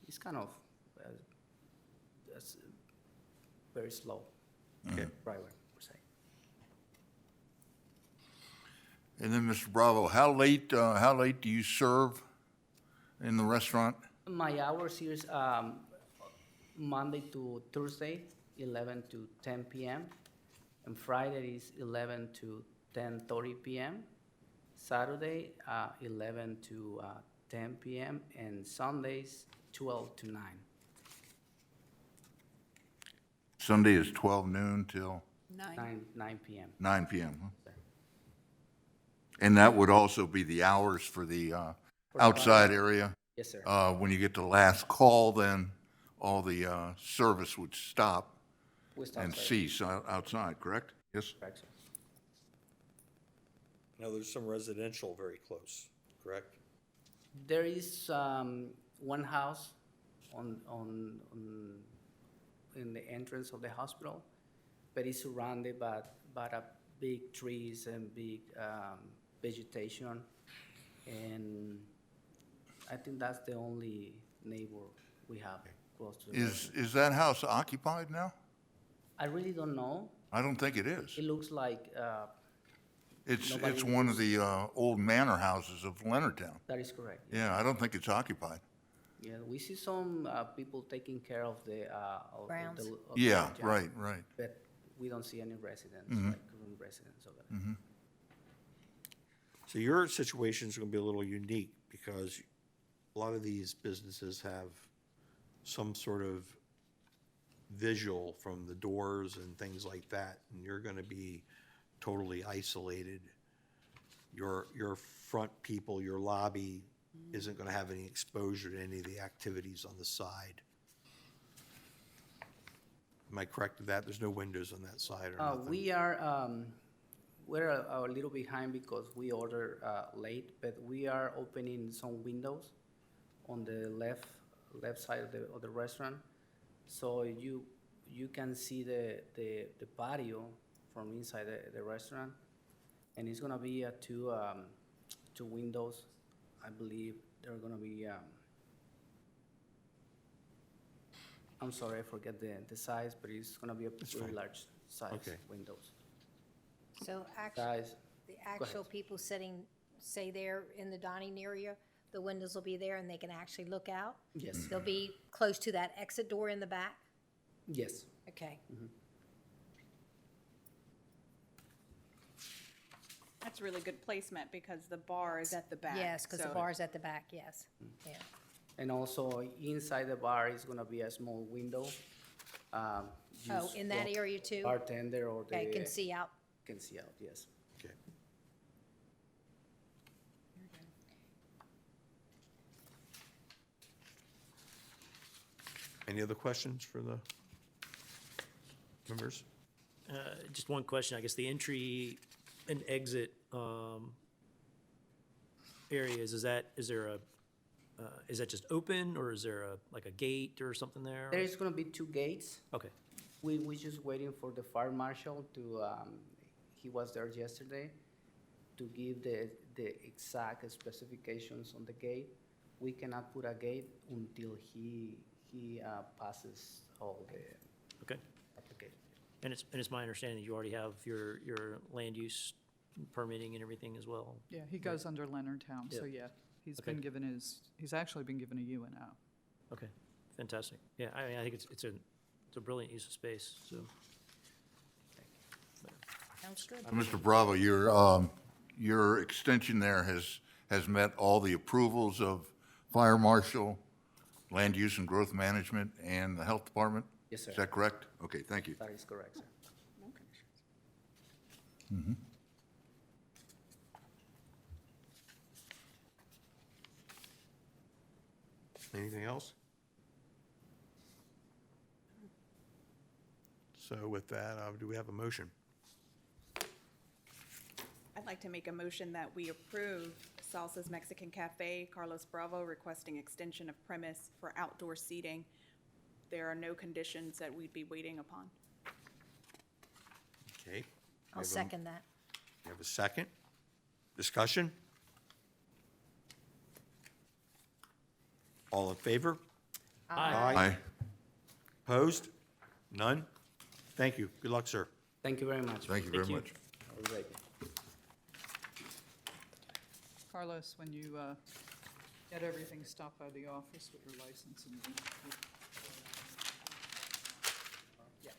it's kind of very slow driver, per se. And then, Mr. Bravo, how late do you serve in the restaurant? My hours here is Monday to Thursday, 11 to 10 p.m. And Friday is 11 to 10:30 p.m. Saturday, 11 to 10 p.m. And Sundays, 12 to 9. Sunday is 12 noon till 9 p.m. 9 p.m., huh? And that would also be the hours for the outside area? Yes, sir. When you get to last call, then all the service would stop We start and Saturday. cease outside, correct? Yes? Correct, sir. Now, there's some residential very close, correct? There is one house in the entrance of the hospital, but it's surrounded by big trees and big vegetation, and I think that's the only neighbor we have close to the building. Is that house occupied now? I really don't know. I don't think it is. It looks like It's nobody one of the old manor houses of Leonardtown. that is correct. Yeah, I don't think it's occupied. Yeah, we see some people taking care of the Grounds. of the Yeah, job. right, right. But we don't see any residents, like room residents of it. So your situation is going to be a little unique because a lot of these businesses have some sort of visual from the doors and things like that, and you're going to be totally isolated. Your front people, your lobby isn't going to have any exposure to any of the activities on the side. Am I correct with that? There's no windows on that side or nothing? We're a little behind because we order late, but we are opening some windows on the left side of the restaurant. So you can see the patio from inside the restaurant. And it's gonna be two windows. I believe they're gonna be, I'm sorry, I forget the size, but it's gonna be a very large size Okay. windows. So actually, Size, the actual people sitting, say there in the dining area, the windows will be there and they can actually look out? yes, They'll be close to that exit door in the back? yes. Okay. That's really good placement because the bar is at the back. Yes, because the so- bar's at the back, yes. Yeah. And also inside the bar is gonna be a small window. Oh, used- in that well, area too? Bartender or the. Okay, can see out. Can see out, yes. Okay. Any other questions for the members? Just one question, I guess the entry and exit areas, is that just open, or is there like a gate or something there? There is gonna be two gates. Okay, We just waiting for the fire marshal to, he was there yesterday to give the exact specifications on the gate. We cannot put a gate until he passes all the okay. application. And it's my understanding that you already have your land use permitting and everything as well? Yeah, he goes under Leonardtown, so Yeah. yeah, he's Okay. been given he's actually been given a UNO. Okay, fantastic. Yeah, I think it's a brilliant use of space, so. Sounds good. Mr. Bravo, your extension there has met all the approvals of fire marshal, land use and growth management, and the health department? Yes, sir. Is that correct? Okay, thank you. That is correct, sir. Anything else? So with that, do we have a motion? I'd like to make a motion that we approve Salsa's Mexican Cafe, Carlos Bravo, requesting extension of premise for outdoor seating. There are no conditions that we'd be waiting upon. Okay. I'll second that. We have a second. Discussion? All in favor? Aye. Opposed? None? Thank you. Good luck, sir. Thank you very much. Thank you very Thank you. much. All right. Carlos, when you get everything stopped by the office with your license and. Yeah.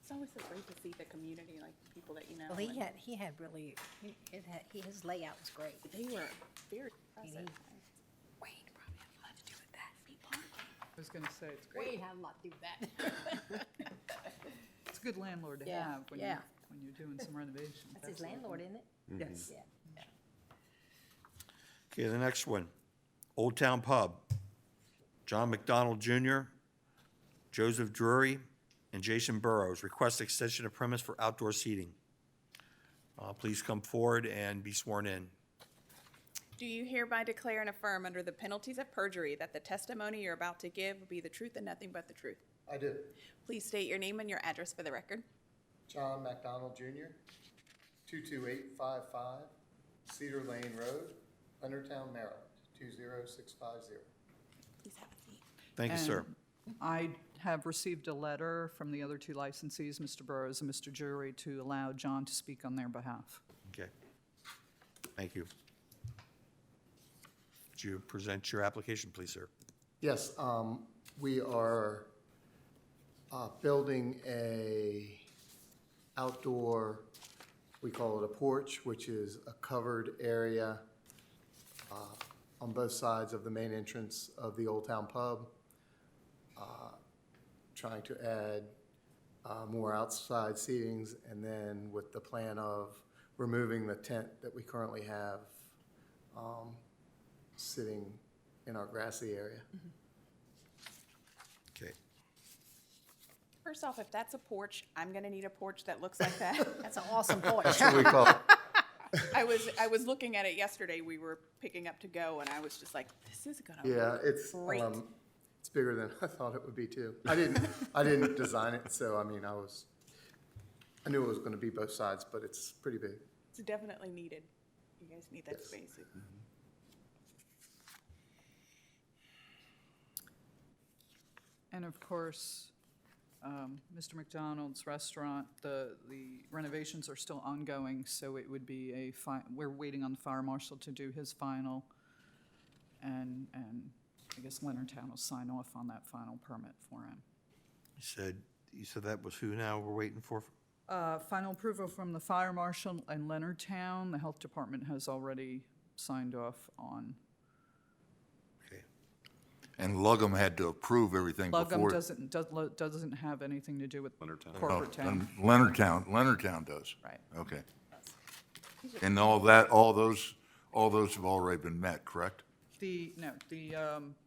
It's always so great to see the community, like people that you know. Well, and he had really, his layout was great. They were very impressive. Wayne probably had a lot to do with that. I was gonna say, it's great. Wayne had a lot to do with that. It's a good landlord to Yeah, have when yeah. you're doing some renovations. That's his Absolutely. landlord, isn't it? Yes. Yeah. Okay, the next one. Old Town Pub. John McDonald Jr., Joseph Drury, and Jason Burrows request extension of premise for outdoor seating. Please come forward and be sworn in. Do you hereby declare and affirm under the penalties of perjury that the testimony you're about to give will be the truth and nothing but the truth? I do. Please state your name and your address for the record. John McDonald Jr., 22855 Cedar Lane Road, Leonardtown, Maryland, 20650. Please have a seat. Thank you, sir. And I have received a letter from the other two licensees, Mr. Burrows and Mr. Jury, to allow John to speak on their behalf. Okay. Thank you. Would you present your application, please, sir? Yes, we are building a outdoor, we call it a porch, which is a covered area on both sides of the main entrance of the Old Town Pub. Trying to add more outside seatings, and then with the plan of removing the tent that we currently have sitting in our grassy area. First off, if that's a porch, I'm gonna need a porch that looks like that. That's an awesome porch. That's what we call it. I was looking at it yesterday, we were picking up to go, and I was just like, this is gonna Yeah, look it's, great. it's bigger than I thought it would be too. I didn't design it, so I mean, I knew it was gonna be both sides, but it's pretty big. It's definitely needed. You guys need that space. And of course, Mr. McDonald's restaurant, the renovations are still ongoing, so it would be we're waiting on the fire marshal to do his final. And I guess Leonardtown will sign off on that final permit for him. You said that was who now we're waiting for? Final approval from the fire marshal and Leonardtown. The health department has already signed off on. Okay. And Lugum had to approve everything before. Lugum doesn't have anything to do with Leonardtown. corporate town. And Leonardtown does. Right. Okay. And all those have already been met, correct? The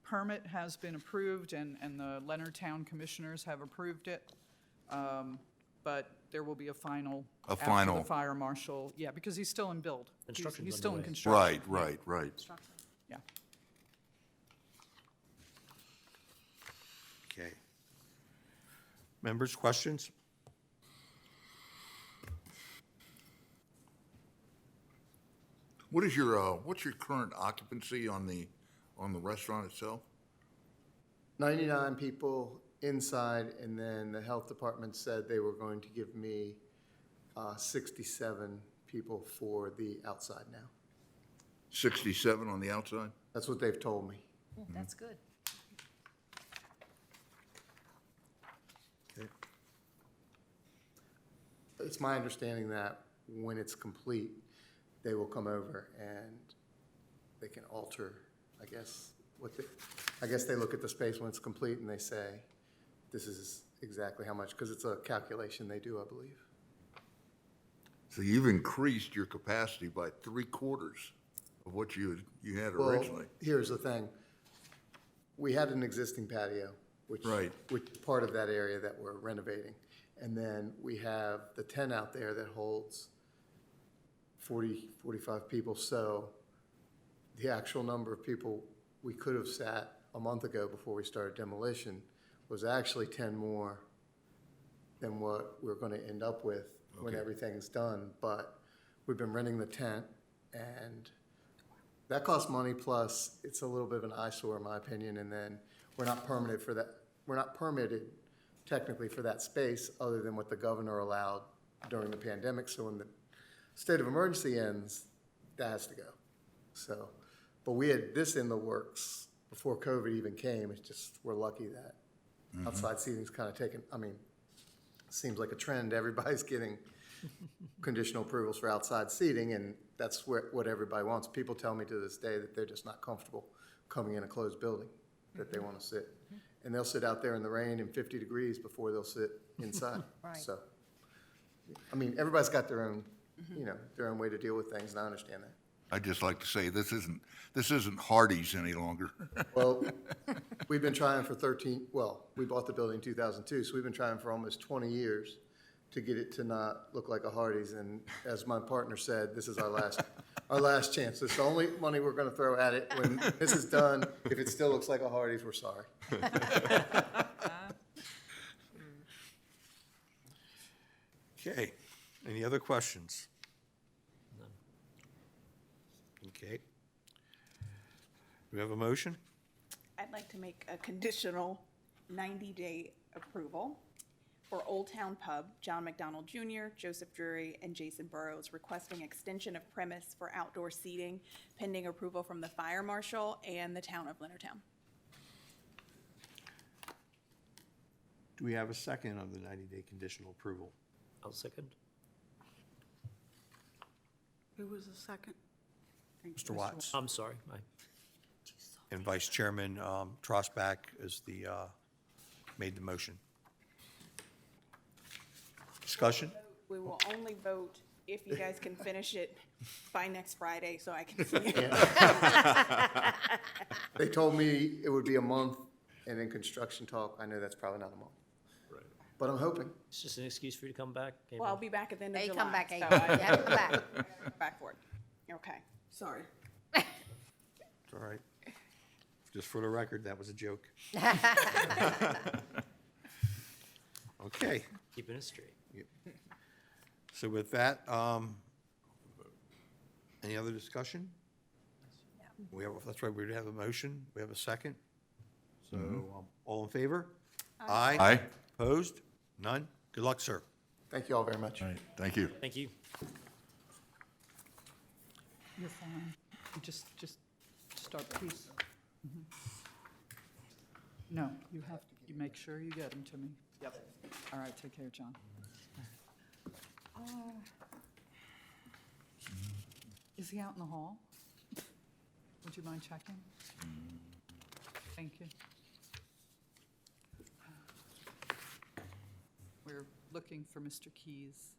permit has been approved and the Leonardtown commissioners have approved it. But there will be a final. After final. the fire marshal, yeah, because he's still in build. Construction's He's still in underway. construction. Right. Yeah. Okay. Members, questions? What's your current occupancy on the restaurant itself? 99 people inside, and then the health department said they were going to give me 67 people for the outside now. 67 on the outside? That's what they've told me. That's good. Okay. It's my understanding that when it's complete, they will come over and they can alter, I guess, I guess they look at the space when it's complete and they say, this is exactly how much, because it's a calculation they do, I believe. So you've increased your capacity by 3/4 of what you had Well, originally. here's the thing. We had an existing patio, which part of that area that we're renovating. And then we have the tent out there that holds 40, 45 people. So the actual number of people we could have sat a month ago before we started demolition was actually 10 more than what we're going to end up with when everything's done. But we've been renting the tent, and that costs money, plus it's a little bit of an eyesore in my opinion. And then we're not permitted for that. We're not permitted technically for that space other than what the governor allowed during the pandemic. So when the state of emergency ends, that has to go. So, but we had this in the works before COVID even came. It's just, we're lucky that outside seating's kind of taken, I mean, seems like a trend. Everybody's getting conditional approvals for outside seating, and that's what everybody wants. People tell me to this day that they're just not comfortable coming in a closed building, that they want to sit. And they'll sit out there in the rain and 50 degrees before they'll sit inside. Right. So, I mean, everybody's got their own, their own way to deal with things, and I understand that. I'd just like to say, this isn't Hardee's any longer. Well, we've been trying for we bought the building in 2002, so we've been trying for almost 20 years to get it to not look like a Hardee's. And as my partner said, this is our last chance. It's the only money we're going to throw at it. When this is done, if it still looks like a Hardee's, we're sorry. Okay. Any other questions? Okay. Do we have a motion? I'd like to make a conditional 90-day approval for Old Town Pub, John McDonald Jr., Joseph Drury, and Jason Burrows, requesting extension of premise for outdoor seating pending approval from the fire marshal and the town of Leonardtown. Do we have a second on the 90-day conditional approval? I'll second. Who was the second? Mr. Watts I'm sorry. and Vice Chairman Trosback made the motion. Discussion? We will only vote if you guys can finish it by next Friday so I can see it. They told me it would be a month, and in construction talk, I know that's probably not a month. Right. but I'm hoping. It's just an excuse for you to come back. Well, I'll be back at the end of They July. come back, so April. I- Yeah, come back. Back for it. Okay, sorry. It's all right. Just for the record, that was a joke. Okay, Keeping it straight. so with that, any other discussion? We have, that's right, we have a motion, we have a second. So, all in favor? Aye. Aye. Opposed? None? Good luck, sir. Thank you all very much. All right, thank you. Thank you. You're fine. You just start, please. No, you have, you make sure you get them to me. Yep. All right, take care, John. Is he out in the hall? Would you mind checking? Thank you. We're looking for Mr. Keys.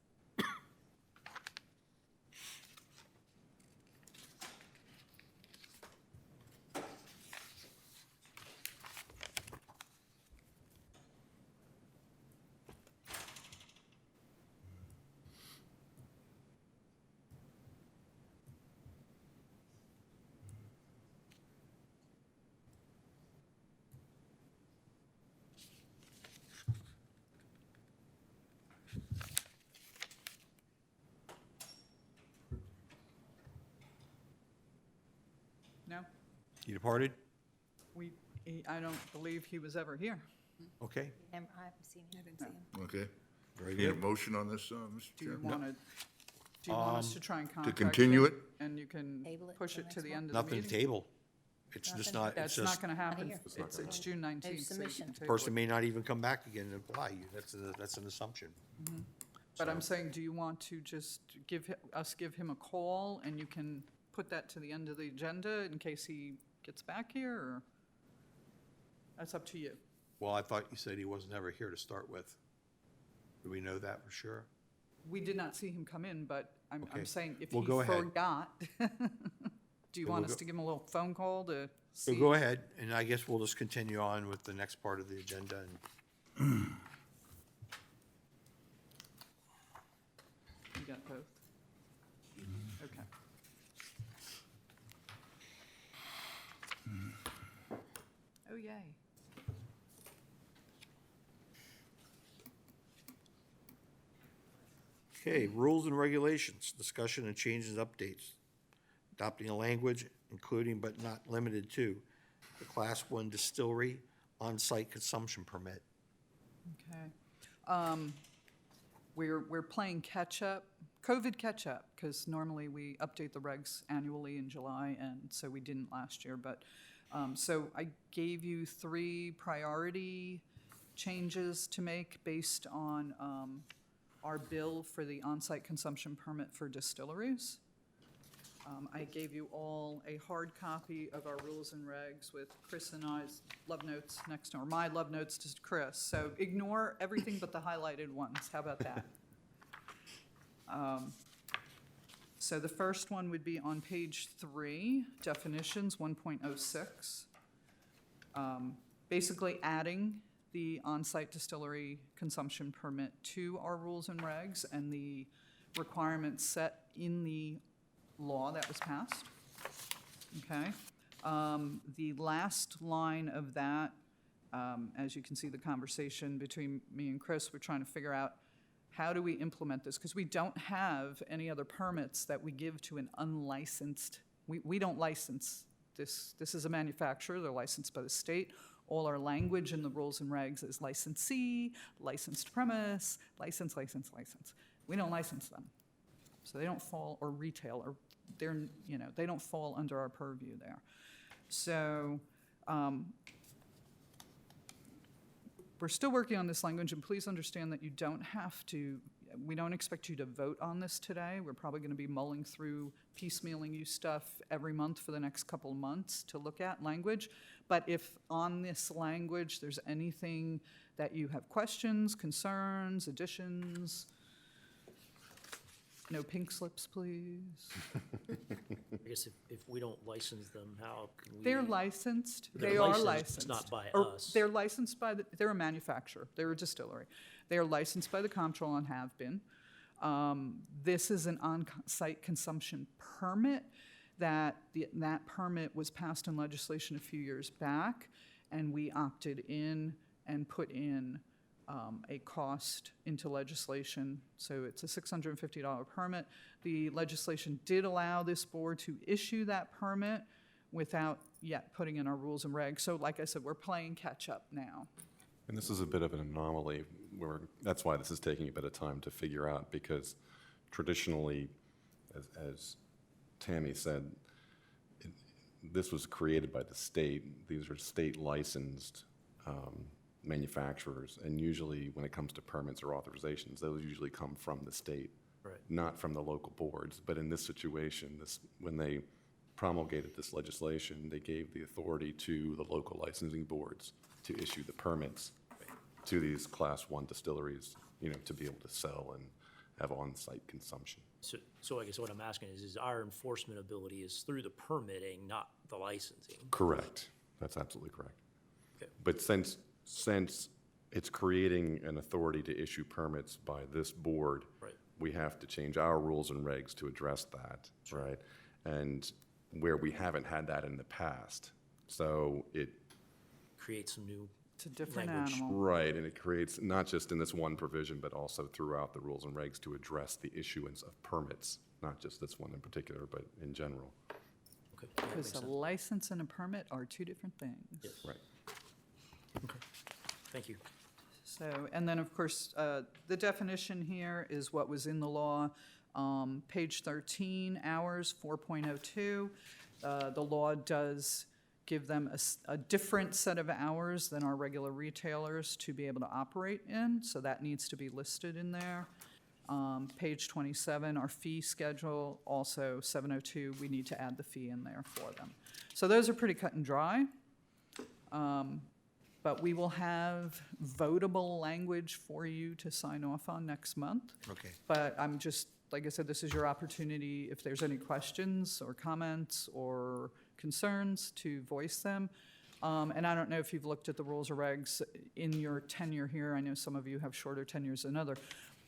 No? He departed? I don't believe he was ever here. Okay, I haven't seen him. Okay. very Need a good. motion on this, Mr. Do you Chairman? want to, do you want us to try and contact him? continue it? And you can Table it push till it to next the month? end of the Nothing to meeting? table. It's just not, it's That's just, not going to happen. here. It's June 19th. so you submission. can table person it. may not even come back again and apply. That's an assumption. But I'm saying, do you want to just give him a call, and you can put that to the end of the agenda in case he gets back here, or? That's up to you. Well, I thought you said he wasn't ever here to start with. Do we know that for sure? We did not see him come in, but Okay. I'm saying if Well, he go ahead. forgot, do you Then want we'll us go- to give him a little phone call to So see? go ahead, and I guess we'll just continue on with the next part of the agenda. And You got both? Okay. Oh, yay. Okay, rules and regulations, discussion and changes and updates. Adopting a language, including but not limited to the Class 1 distillery on-site consumption permit. Okay. We're playing catch-up, COVID catch-up, because normally we update the regs annually in July, and so we didn't last year. But, so I gave you 3 priority changes to make based on our bill for the on-site consumption permit for distilleries. I gave you all a hard copy of our rules and regs with Chris and I's love notes next to, or my love notes to Chris. So ignore everything but the highlighted ones. How about that? So the first one would be on page 3, definitions 1.06. Basically adding the on-site distillery consumption permit to our rules and regs and the requirements set in the law that was passed. Okay? The last line of that, as you can see the conversation between me and Chris, we're trying to figure out how do we implement this? Because we don't have any other permits that we give to an unlicensed, we don't license this. This is a manufacturer, they're licensed by the state. All our language in the rules and regs is licensee, licensed premise, license. We don't license them. So they don't fall, or retail, or they're, they don't fall under our purview there. So we're still working on this language, and please understand that you don't have to, we don't expect you to vote on this today. We're probably going to be mulling through, piecemealing you stuff every month for the next couple of months to look at language. But if on this language there's anything that you have questions, concerns, additions, No pink slips, please. I guess if we don't license them, how can we? They're licensed, They're they are licensed, licensed. not by Or us. They're licensed by, they're a manufacturer, they're a distillery. They are licensed by the comptroller and have been. This is an on-site consumption permit that, that permit was passed in legislation a few years back, and we opted in and put in a cost into legislation. So it's a $650 permit. The legislation did allow this board to issue that permit without yet putting in our rules and regs. So like I said, we're playing catch-up now. And this is a bit of an anomaly where, that's why this is taking a bit of time to figure out, because traditionally, as Tammy said, this was created by the state. These are state licensed manufacturers, and usually when it comes to permits or authorizations, those usually come from the state, Right. not from the local boards. But in this situation, when they promulgated this legislation, they gave the authority to the local licensing boards to issue the permits to these Class 1 distilleries, to be able to sell and have on-site consumption. So I guess what I'm asking is our enforcement ability is through the permitting, not the licensing? Correct. That's absolutely correct. Okay. But since it's creating an authority to issue permits by this board, Right. we have to change our rules and regs to address that, right? And where we haven't had that in the past. So it, Create some new, It's a different Language. animal. right, and it creates, not just in this one provision, but also throughout the rules and regs to address the issuance of permits, not just this one in particular, but in general. okay. that makes Because a sense. license and a permit are two different things. Yes. Right. Thank you. So, and then, of course, the definition here is what was in the law. Page 13, hours, 4.02. The law does give them a different set of hours than our regular retailers to be able to operate in, so that needs to be listed in there. Page 27, our fee schedule, also 702, we need to add the fee in there for them. So those are pretty cut and dry. But we will have votable language for you to sign off on next month. Okay. But I'm just, like I said, this is your opportunity, if there's any questions or comments or concerns, to voice them. And I don't know if you've looked at the rules or regs in your tenure here. I know some of you have shorter tenures than others.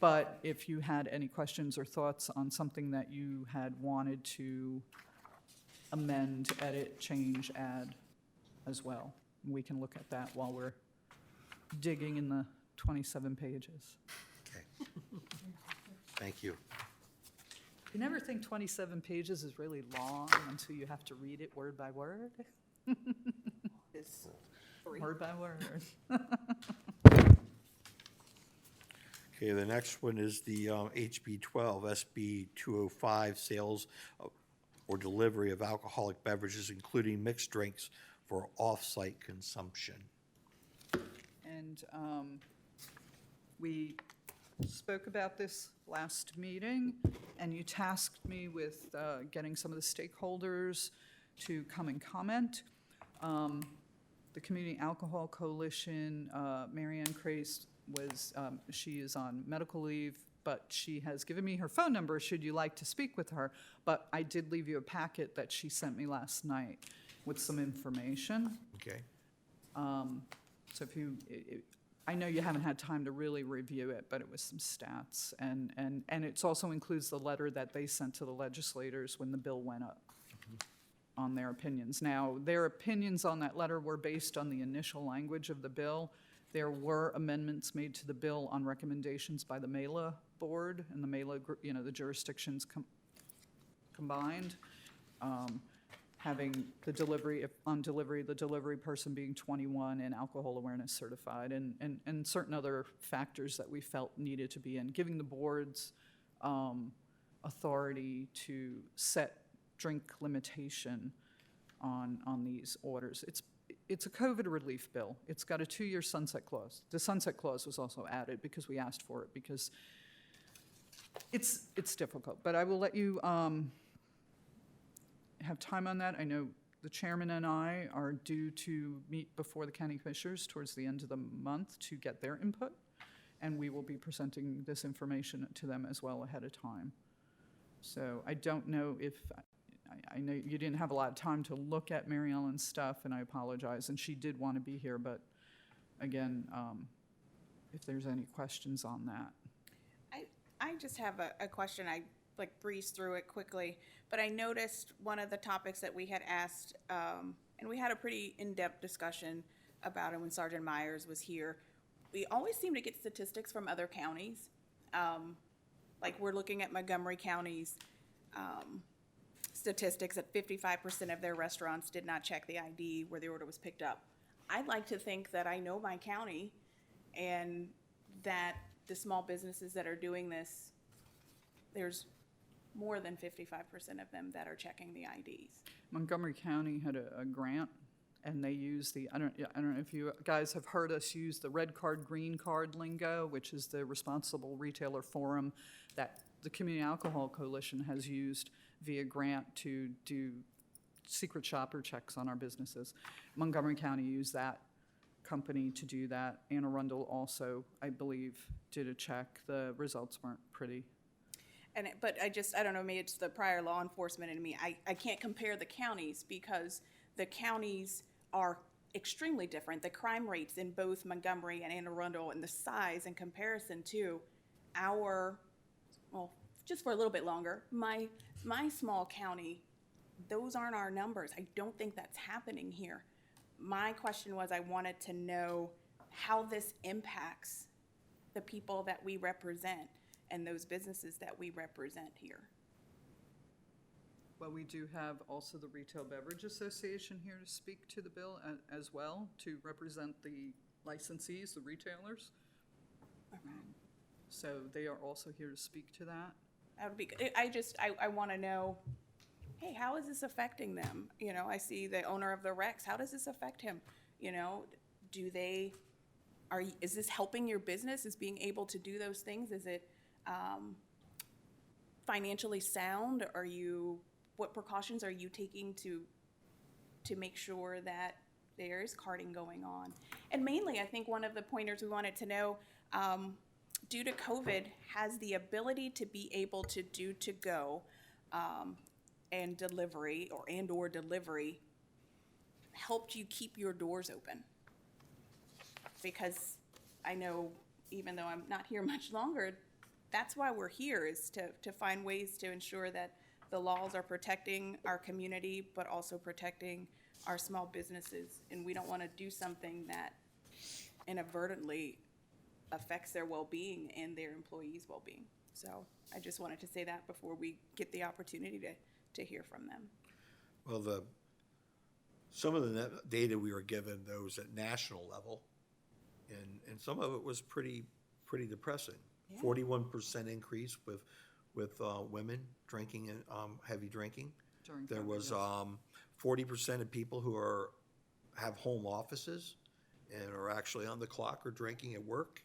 But if you had any questions or thoughts on something that you had wanted to amend, edit, change, add as well, we can look at that while we're digging in the 27 pages. Okay. Thank you. You never think 27 pages is really long until you have to read it word by word? Word by word. Okay, the next one is the HB 12, SB 205, sales or delivery of alcoholic beverages, including mixed drinks for off-site consumption. And we spoke about this last meeting, and you tasked me with getting some of the stakeholders to come and comment. The Community Alcohol Coalition, Marianne Crace she is on medical leave, but she has given me her phone number should you like to speak with her. But I did leave you a packet that she sent me last night with some information. Okay. So if you, I know you haven't had time to really review it, but it was some stats. And it also includes the letter that they sent to the legislators when the bill went up on their opinions. Now, their opinions on that letter were based on the initial language of the bill. There were amendments made to the bill on recommendations by the MELA board and the MELA, the jurisdictions combined. Having the delivery, on delivery, the delivery person being 21 and alcohol awareness certified, and certain other factors that we felt needed to be in, giving the boards authority to set drink limitation on these orders. It's a COVID relief bill. It's got a 2-year sunset clause. The sunset clause was also added because we asked for it, because it's difficult. But I will let you have time on that. I know the chairman and I are due to meet before the county commissioners towards the end of the month to get their input, and we will be presenting this information to them as well ahead of time. So I don't know if, I know you didn't have a lot of time to look at Mary Ellen's stuff, and I apologize, and she did want to be here, but again, if there's any questions on that. I just have a question. I like breezed through it quickly, but I noticed one of the topics that we had asked, and we had a pretty in-depth discussion about it when Sergeant Myers was here. We always seem to get statistics from other counties. Like we're looking at Montgomery County's statistics that 55% of their restaurants did not check the ID where the order was picked up. I'd like to think that I know my county and that the small businesses that are doing this, there's more than 55% of them that are checking the IDs. Montgomery County had a grant, and they used the, I don't know if you guys have heard us use the red card, green card lingo, which is the responsible retailer forum that the Community Alcohol Coalition has used via grant to do secret shopper checks on our businesses. Montgomery County used that company to do that. Anne Arundel also, I believe, did a check. The results weren't pretty. But I don't know, maybe it's the prior law enforcement in me. I can't compare the counties because the counties are extremely different. The crime rates in both Montgomery and Anne Arundel and the size in comparison to our, well, just for a little bit longer, my small county, those aren't our numbers. I don't think that's happening here. My question was I wanted to know how this impacts the people that we represent and those businesses that we represent here. Well, we do have also the Retail Beverage Association here to speak to the bill as well, to represent the licensees, the retailers. So they are also here to speak to that. That would be good. I want to know, hey, how is this affecting them? You know, I see the owner of the Rex. How does this affect him? You know, is this helping your business? Is being able to do those things? Is it financially sound? What precautions are you taking to make sure that there is carding going on? And mainly, I think one of the pointers we wanted to know, due to COVID, has the ability to be able to do to-go and delivery or delivery helped you keep your doors open? Because I know, even though I'm not here much longer, that's why we're here, is to find ways to ensure that the laws are protecting our community, but also protecting our small businesses. And we don't want to do something that inadvertently affects their well-being and their employees' well-being. So I just wanted to say that before we get the opportunity to hear from them. Well, some of the data we were given, though, was at national level, and some of it was pretty depressing. 41% increase with women drinking and heavy drinking. There was 40% of people who have home offices and are actually on the clock or drinking at work.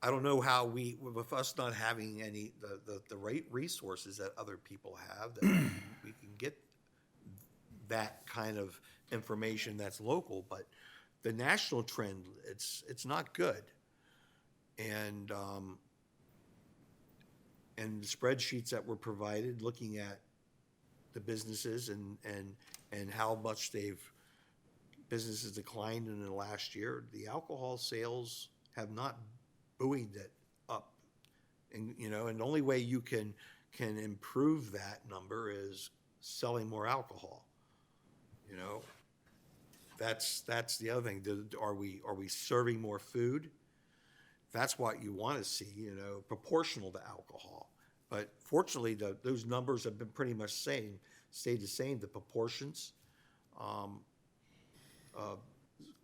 I don't know how with us not having any the right resources that other people have, that we can get that kind of information that's local. But the national trend, it's not good. And the spreadsheets that were provided, looking at the businesses and how much businesses declined in the last year, the alcohol sales have not buoyed it up. And and the only way you can improve that number is selling more alcohol. That's the other thing. Are we serving more food? That's what you want to see, proportional to alcohol. But fortunately, those numbers have been pretty much stayed the same, the proportions,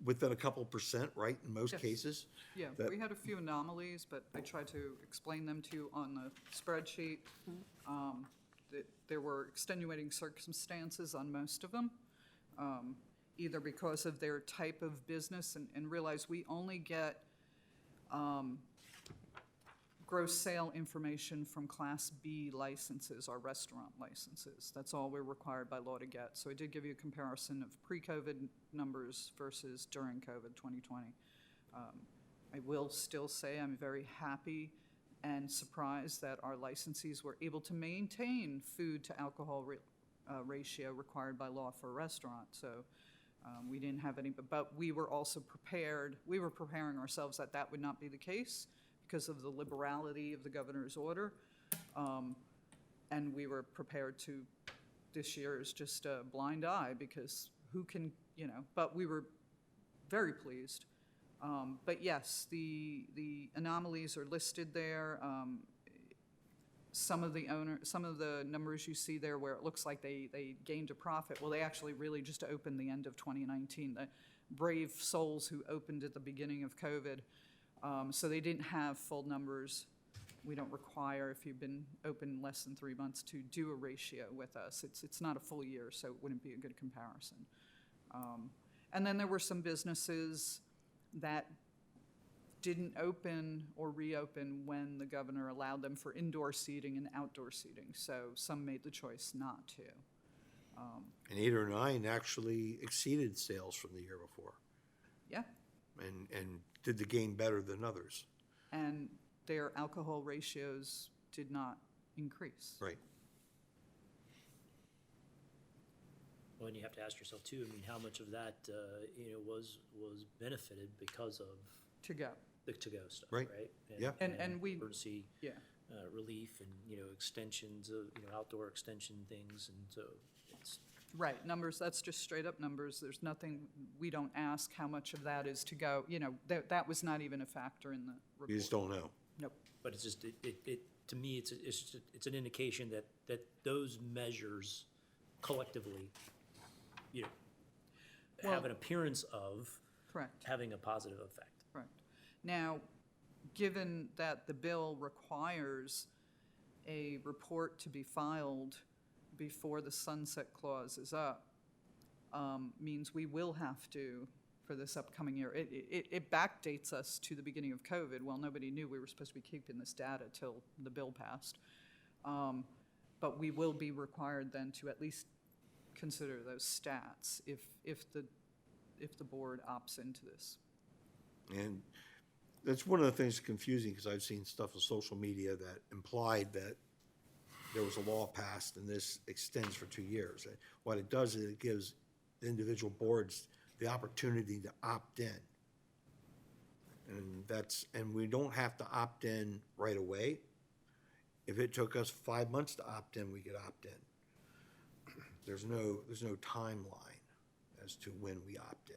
within a couple % right, in most Yes. cases. Yeah, we had a few anomalies, but I tried to explain them to you on the spreadsheet. That there were extenuating circumstances on most of them, either because of their type of business, and realize we only get gross sale information from Class B licenses, our restaurant licenses. That's all we're required by law to get. So I did give you a comparison of pre-COVID numbers versus during COVID 2020. I will still say I'm very happy and surprised that our licensees were able to maintain food to alcohol ratio required by law for a restaurant. So we didn't have any, but we were also prepared, we were preparing ourselves that that would not be the case because of the liberality of the governor's order. And we were prepared to, this year is just a blind eye because who can, but we were very pleased. But yes, the anomalies are listed there. Some of the numbers you see there where it looks like they gained a profit, well, they actually really just opened the end of 2019. The brave souls who opened at the beginning of COVID, so they didn't have full numbers. We don't require, if you've been open less than 3 months, to do a ratio with us. It's not a full year, so it wouldn't be a good comparison. And then there were some businesses that didn't open or reopen when the governor allowed them for indoor seating and outdoor seating. So some made the choice not to. And 8 or 9 actually exceeded sales from the year before Yeah, and did the game better than others. and their alcohol ratios did not increase. Right. Well, and you have to ask yourself too, I mean, how much of that, was benefited because of To go. the to-go stuff, Right. right? Yeah. And we- Emergency Yeah. relief and, extensions of, outdoor extension things, and so it's, Right, numbers, that's just straight up numbers. There's nothing, we don't ask how much of that is to go. That was not even a factor in the report. You just don't know. Nope. but it's just, to me, it's an indication that those measures collectively, have Well- an appearance of Correct. having a positive effect. Correct. Now, given that the bill requires a report to be filed before the sunset clause is up, means we will have to, for this upcoming year, it backdates us to the beginning of COVID. Well, nobody knew we were supposed to be keeping this data till the bill passed. But we will be required then to at least consider those stats if the board opts into this. And that's one of the things confusing, because I've seen stuff on social media that implied that there was a law passed and this extends for 2 years. And what it does is it gives the individual boards the opportunity to opt in. And we don't have to opt in right away. If it took us 5 months to opt in, we could opt in. There's no timeline as to when we opt in.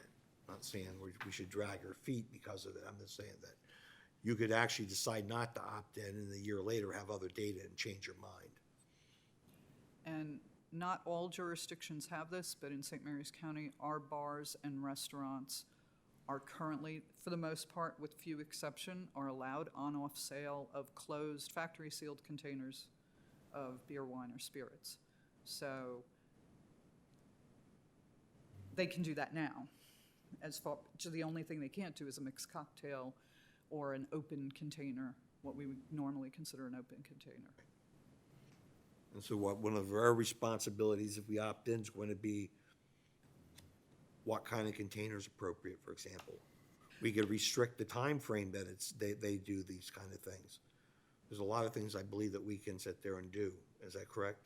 I'm not saying we should drag our feet because of it. I'm just saying that you could actually decide not to opt in and a year later have other data and change your mind. And not all jurisdictions have this, but in St. Mary's County, our bars and restaurants are currently, for the most part, with few exception, are allowed on-off sale of closed factory-sealed containers of beer, wine, or spirits. So they can do that now. The only thing they can't do is a mixed cocktail or an open container, what we would normally consider an open container. And so one of our responsibilities if we opt in is going to be what kind of container is appropriate, for example. We could restrict the time frame that they do these kind of things. There's a lot of things I believe that we can sit there and do. Is that correct?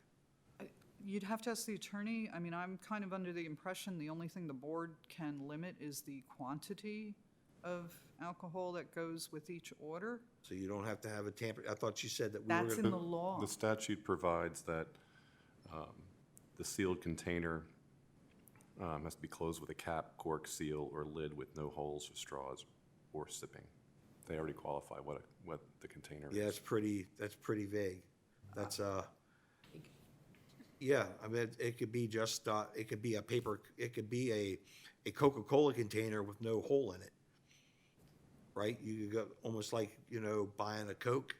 You'd have to ask the attorney. I mean, I'm kind of under the impression the only thing the board can limit is the quantity of alcohol that goes with each order. So you don't have to have a tamper, I thought you said that we were That's gonna. in the law. The statute provides that the sealed container has to be closed with a cap, cork, seal, or lid with no holes or straws or sipping. They already qualify what the container is. Yeah, that's pretty vague. That's, yeah, I mean, it could be just, it could be a paper, it could be a Coca-Cola container with no hole in it. Right? You could go, almost like, buying a Coke.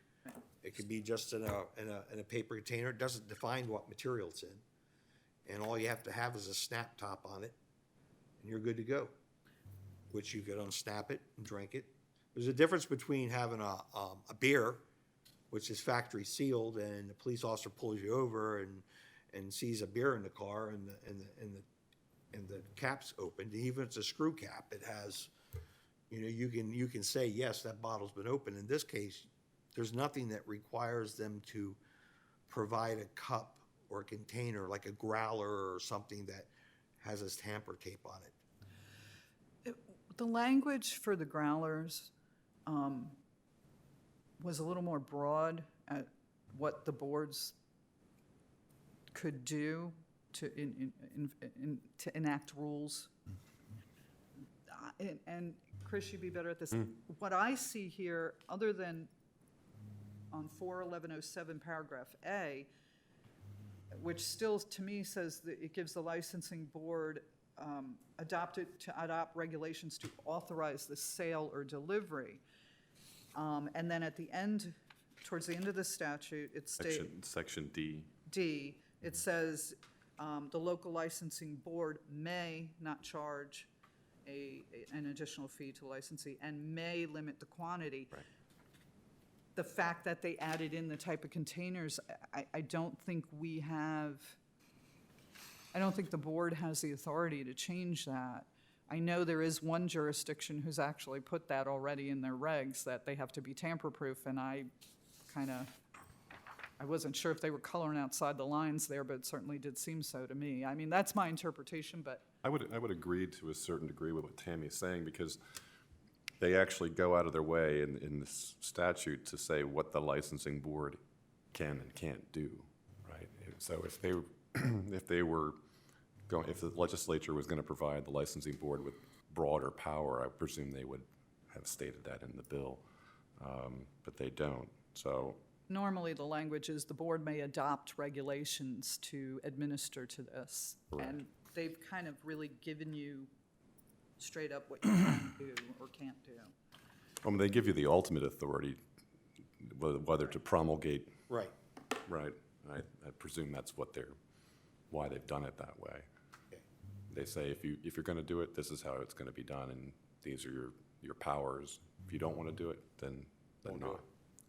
It could be just in a paper container. It doesn't define what material it's in. And all you have to have is a snap top on it, and you're good to go. Which you could unsnap it and drink it. There's a difference between having a beer, which is factory sealed, and the police officer pulls you over and sees a beer in the car and the cap's opened. Even if it's a screw cap, it has, you can say, yes, that bottle's been opened. In this case, there's nothing that requires them to provide a cup or a container, like a growler or something that has a tamper tape on it. The language for the growlers was a little more broad at what the boards could do to to enact rules. And Chris, you'd be better at this. What I see here, other than on 41107 paragraph A, which still to me says that it gives the licensing board adopt regulations to authorize the sale or delivery. And then at the end, towards the end of the statute, it states. Section D. D, it says, the local licensing board may not charge an additional fee to licensee and may limit the quantity. Right. The fact that they added in the type of containers, I don't think we have, I don't think the board has the authority to change that. I know there is one jurisdiction who's actually put that already in their regs, that they have to be tamper-proof, and I wasn't sure if they were coloring outside the lines there, but it certainly did seem so to me. I mean, that's my interpretation, but I would agree to a certain degree with what Tammy's saying, because they actually go out of their way in this statute to say what the licensing board can and can't do, right? So if the legislature was going to provide the licensing board with broader power, I presume they would have stated that in the bill, but they don't. So normally the language is the board may adopt regulations to administer to this. Correct. And they've kind of really given you straight up what you can do or can't do. they give you the ultimate authority, whether to promulgate. Right. Right. I presume that's why they've done it that way. Okay. They say if you're going to do it, this is how it's going to be done, and these are your powers. If you don't want to do it, then not.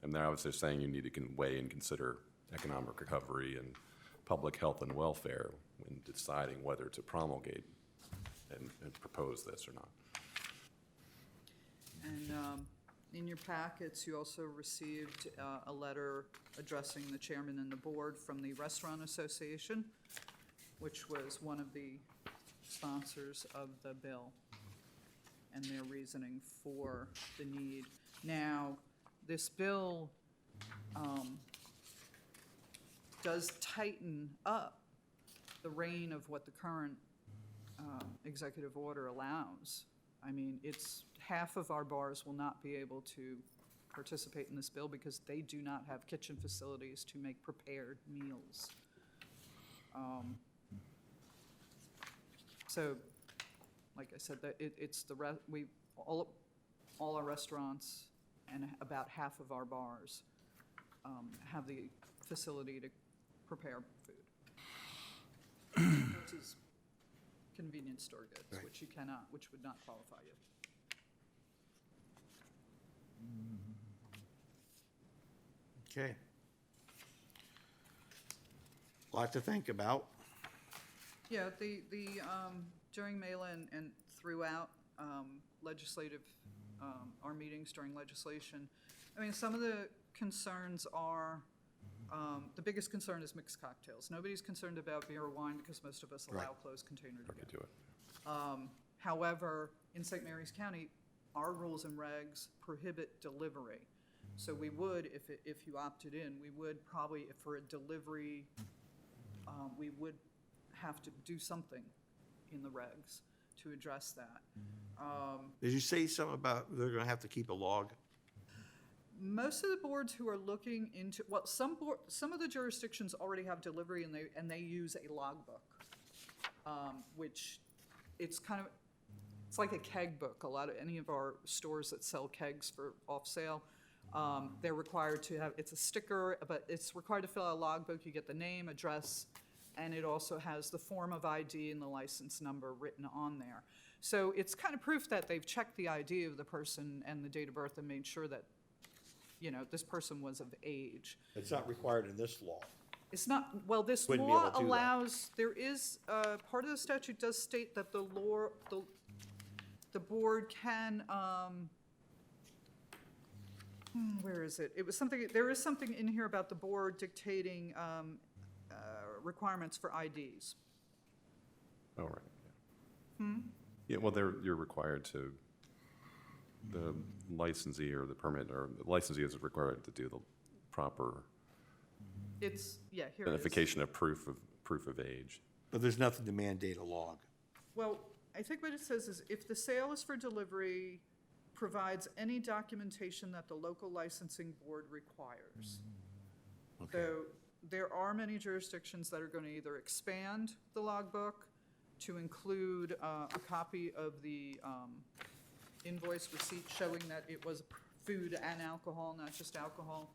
And they're obviously saying you need to weigh and consider economic recovery and public health and welfare when deciding whether to promulgate and propose this or not. And in your packets, you also received a letter addressing the chairman and the board from the Restaurant Association, which was one of the sponsors of the bill, and their reasoning for the need. Now, this bill does tighten up the reign of what the current executive order allows. I mean, it's half of our bars will not be able to participate in this bill because they do not have kitchen facilities to make prepared meals. So, like I said, all our restaurants and about half of our bars have the facility to prepare food. Which is convenience store goods, Right. which you cannot, which would not qualify you. Okay. A lot to think about. Yeah, during Mela and throughout legislative, our meetings during legislation, I mean, some of the concerns are, the biggest concern is mixed cocktails. Nobody's concerned about beer or wine because most of us allow Right. closed container to Or could go. do it. However, in St. Mary's County, our rules and regs prohibit delivery. So we would, if you opted in, we would probably, if for a delivery, we would have to do something in the regs to address that. Did you say something about they're going to have to keep a log? Most of the boards who are looking into, well, some of the jurisdictions already have delivery and they use a logbook, which it's like a keg book. Any of our stores that sell kegs for off sale, they're required to have, it's a sticker, but it's required to fill out a logbook. You get the name, address, and it also has the form of ID and the license number written on there. So it's kind of proof that they've checked the ID of the person and the date of birth and made sure that, this person was of age. It's not required in this law. It's not, well, this Wouldn't be law able to do that. allows, there is, part of the statute does state that the board can, where is it? It was something, there is something in here about the board dictating requirements for IDs. Oh, right. Yeah, well, you're required to, the licensee or the permit, or the licensee is required to do the proper It's, yeah, here it is. identification of proof of age. But there's nothing to mandate a log. Well, I think what it says is if the sale is for delivery, provides any documentation that the local licensing board requires. So there are many jurisdictions that are going to either expand the logbook to include a copy of the invoice receipt showing that it was food and alcohol, not just alcohol.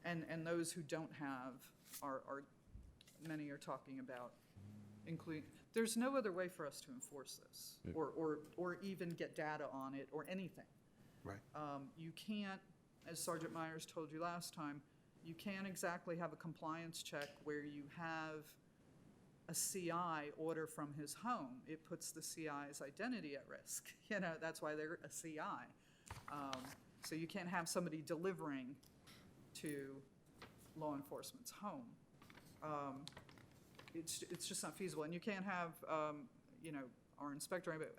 And those who don't have are many are talking about including, there's no other way for us to enforce this or even get data on it or anything. Right. You can't, as Sergeant Myers told you last time, you can't exactly have a compliance check where you have a CI order from his home. It puts the CI's identity at risk. You know, that's why they're a CI. So you can't have somebody delivering to law enforcement's home. It's just not feasible. And you can't have, you know, our inspector, but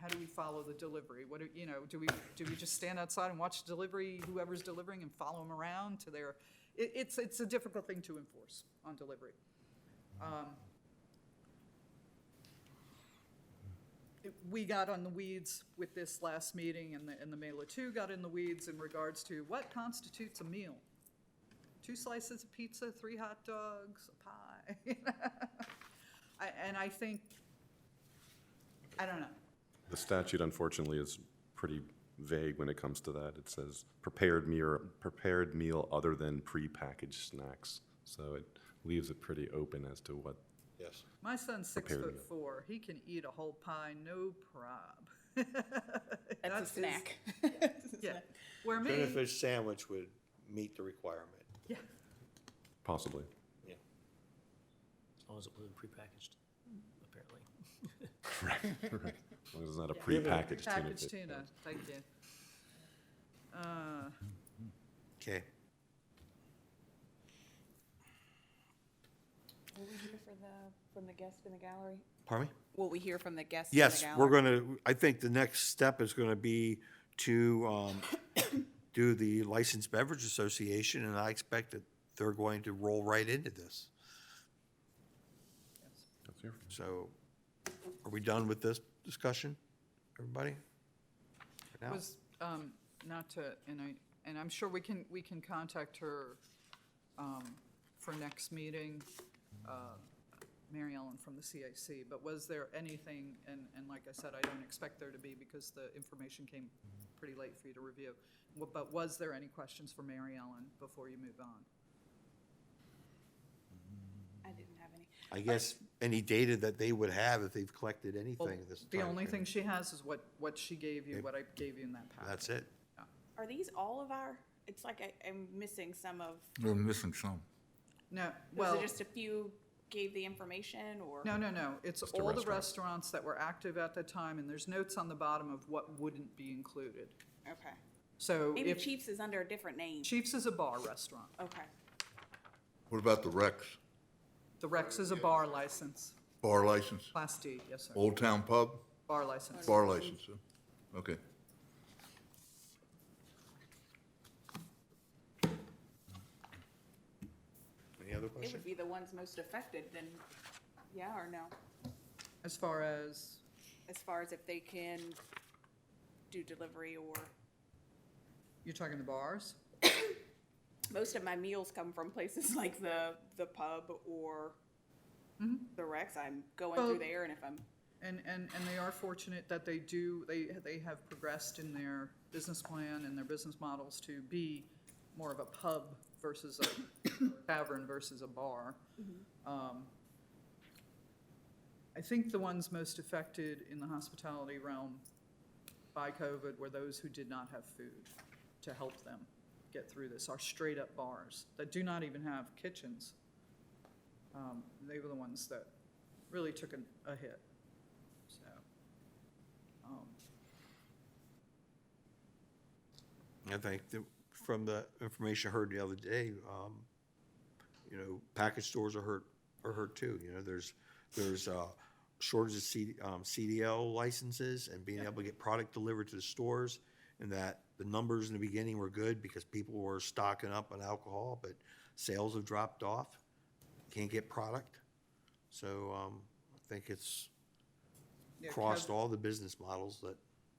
how do we follow the delivery? What do, you know, do we just stand outside and watch delivery, whoever's delivering, and follow them around to their, it's a difficult thing to enforce on delivery. We got on the weeds with this last meeting, and the mailer too got in the weeds in regards to what constitutes a meal. 2 slices of pizza, 3 hot dogs, a pie. And I think, I don't know. The statute unfortunately is pretty vague when it comes to that. It says prepared meal other than prepackaged snacks. So it leaves it pretty open as to what. Yes. My son's Prepared 6'4". He can eat a whole pie, no prob. That's a his- snack. Yeah. Where Tuna me, fish sandwich would meet the requirement. yeah. Possibly. Yeah. As long as it wasn't prepackaged, apparently. As long as it's not a prepackaged tuna. Packaged tuna, thank you. Okay. Will we hear from the guests in the gallery? Pardon me? Will we hear from the guests in the Yes, gallery? we're going to, I think the next step is going to be to do the Licensed Beverage Association, and I expect that they're going to roll right into this. Let's hear from So are we done with this discussion, everybody? For now? Was, not to, and I'm sure we can contact her for next meeting, Mary Ellen from the CAC, but was there anything, and like I said, I don't expect there to be because the information came pretty late for you to review, but was there any questions for Mary Ellen before you move on? I didn't have any. I guess any data that they would have if they've collected Well, anything this the time only frame. thing she has is what she gave you, what I gave you in that packet. That's it. Are these all of our, it's like I'm missing some of, We're missing some. No, was well. it just a few gave the information or? No, it's Just the all the restaurants. restaurants that were active at the time, and there's notes on the bottom of what wouldn't be included. Okay. So Maybe if Chiefs is under a different name. Chiefs is a bar restaurant, Okay. What about the Rex? the Rex is a bar license, Bar license? Class D, yes, sir, Old Town Pub? bar license. Bar license, huh? Okay. Any other It questions? would be the ones most affected then, yeah or no? As far as, As far as if they can do delivery or, you're talking the bars? most of my meals come from places like the pub or the Rex. I'm going Well- through there and if I'm, And they are fortunate that they have progressed in their business plan and their business models to be more of a pub versus a tavern versus a bar. I think the ones most affected in the hospitality realm by COVID were those who did not have food to help them get through this, are straight-up bars that do not even have kitchens. They were the ones that really took a hit. So, I think that from the information I heard the other day, you know, package stores are hurt too. You know, there's shortage of CDL licenses and being able to get product delivered to the stores, and that the numbers in the beginning were good because people were stocking up on alcohol, but sales have dropped off. Can't get product. So I think it's Yeah, crossed all the business models that.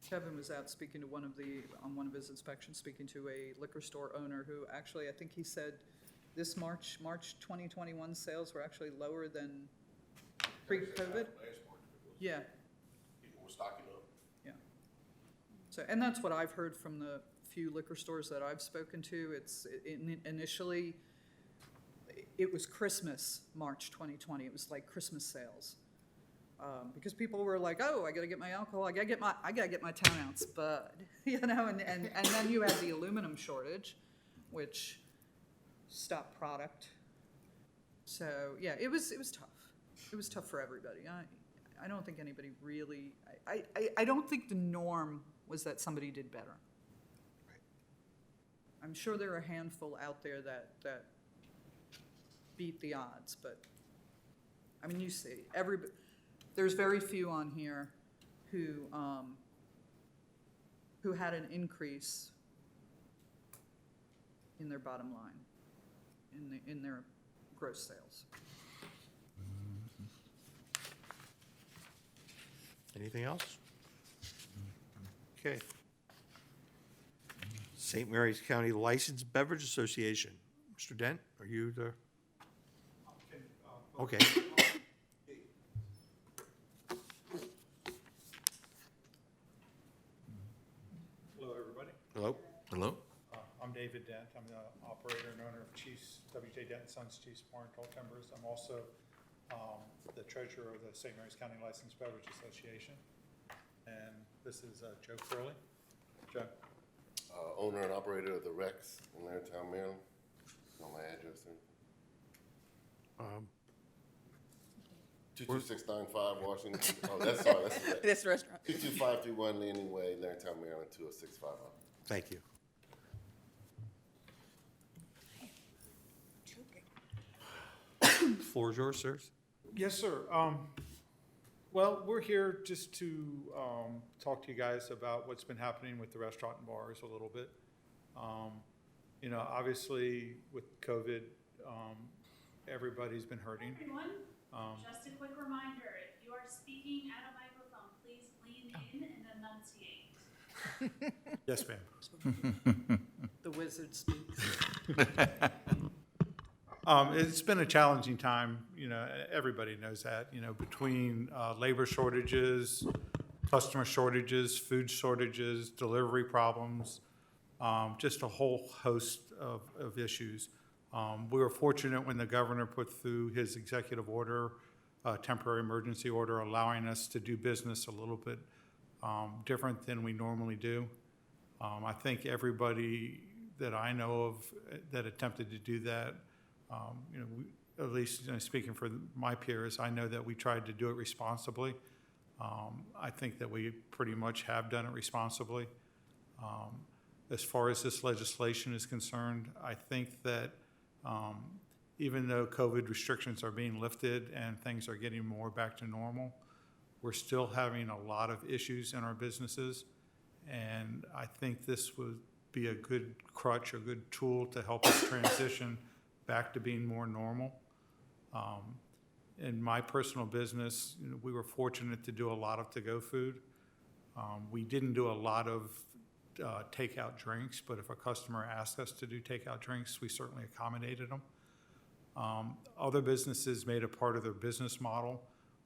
Kevin was out speaking to on one of his inspections, speaking to a liquor store owner who actually, I think he said this March 2021 sales were actually lower than pre-COVID. Yeah. People were stocking up. Yeah. So, and that's what I've heard from the few liquor stores that I've spoken to. Initially, it was Christmas, March 2020. It was like Christmas sales. Because people were like, oh, I gotta get my alcohol, I gotta get my town ounce bud, you know, and then you had the aluminum shortage, which stopped product. So, yeah, it was tough. It was tough for everybody. I don't think anybody really, I don't think the norm was that somebody did better. I'm sure there are a handful out there that beat the odds, but, I mean, you see, there's very few on here who had an increase in their bottom line, in their gross sales. Anything else? Okay. St. Mary's County Licensed Beverage Association. Mr. Dent, are you the? Okay. Hello, everybody. Hello? Hello? I'm David Dent. I'm the operator and owner of Chiefs, W.J. Dent Sons Chiefs Bar and Tall Timbers. I'm also the treasurer of the St. Mary's County Licensed Beverage Association. And this is Joe Curley. Joe? Owner and operator of the Rex in Lairtown, Maryland. Know my address there. 22695 Washington. Oh, that's This restaurant. 22531 Landing Way, Lairtown, Maryland, 20650. Thank you. Floor is yours, sirs. Yes, sir. Well, we're here just to talk to you guys about what's been happening with the restaurant and bars a little bit. You know, obviously with COVID, everybody's been hurting. Everyone, just a quick reminder, if you are speaking at a microphone, please lean in and enunciate. Yes, ma'am. The wizard speaks. It's been a challenging time, you know, everybody knows that, you know, between labor shortages, customer shortages, food shortages, delivery problems, just a whole host of issues. We were fortunate when the governor put through his executive order, temporary emergency order, allowing us to do business a little bit different than we normally do. I think everybody that I know of that attempted to do that, you know, at least, you know, speaking for my peers, I know that we tried to do it responsibly. I think that we pretty much have done it responsibly. As far as this legislation is concerned, I think that even though COVID restrictions are being lifted and things are getting more back to normal, we're still having a lot of issues in our businesses. And I think this would be a good crutch, a good tool to help us transition back to being more normal. In my personal business, you know, we were fortunate to do a lot of to-go food. We didn't do a lot of takeout drinks, but if a customer asked us to do takeout drinks, we certainly accommodated them. Other businesses made a part of their business model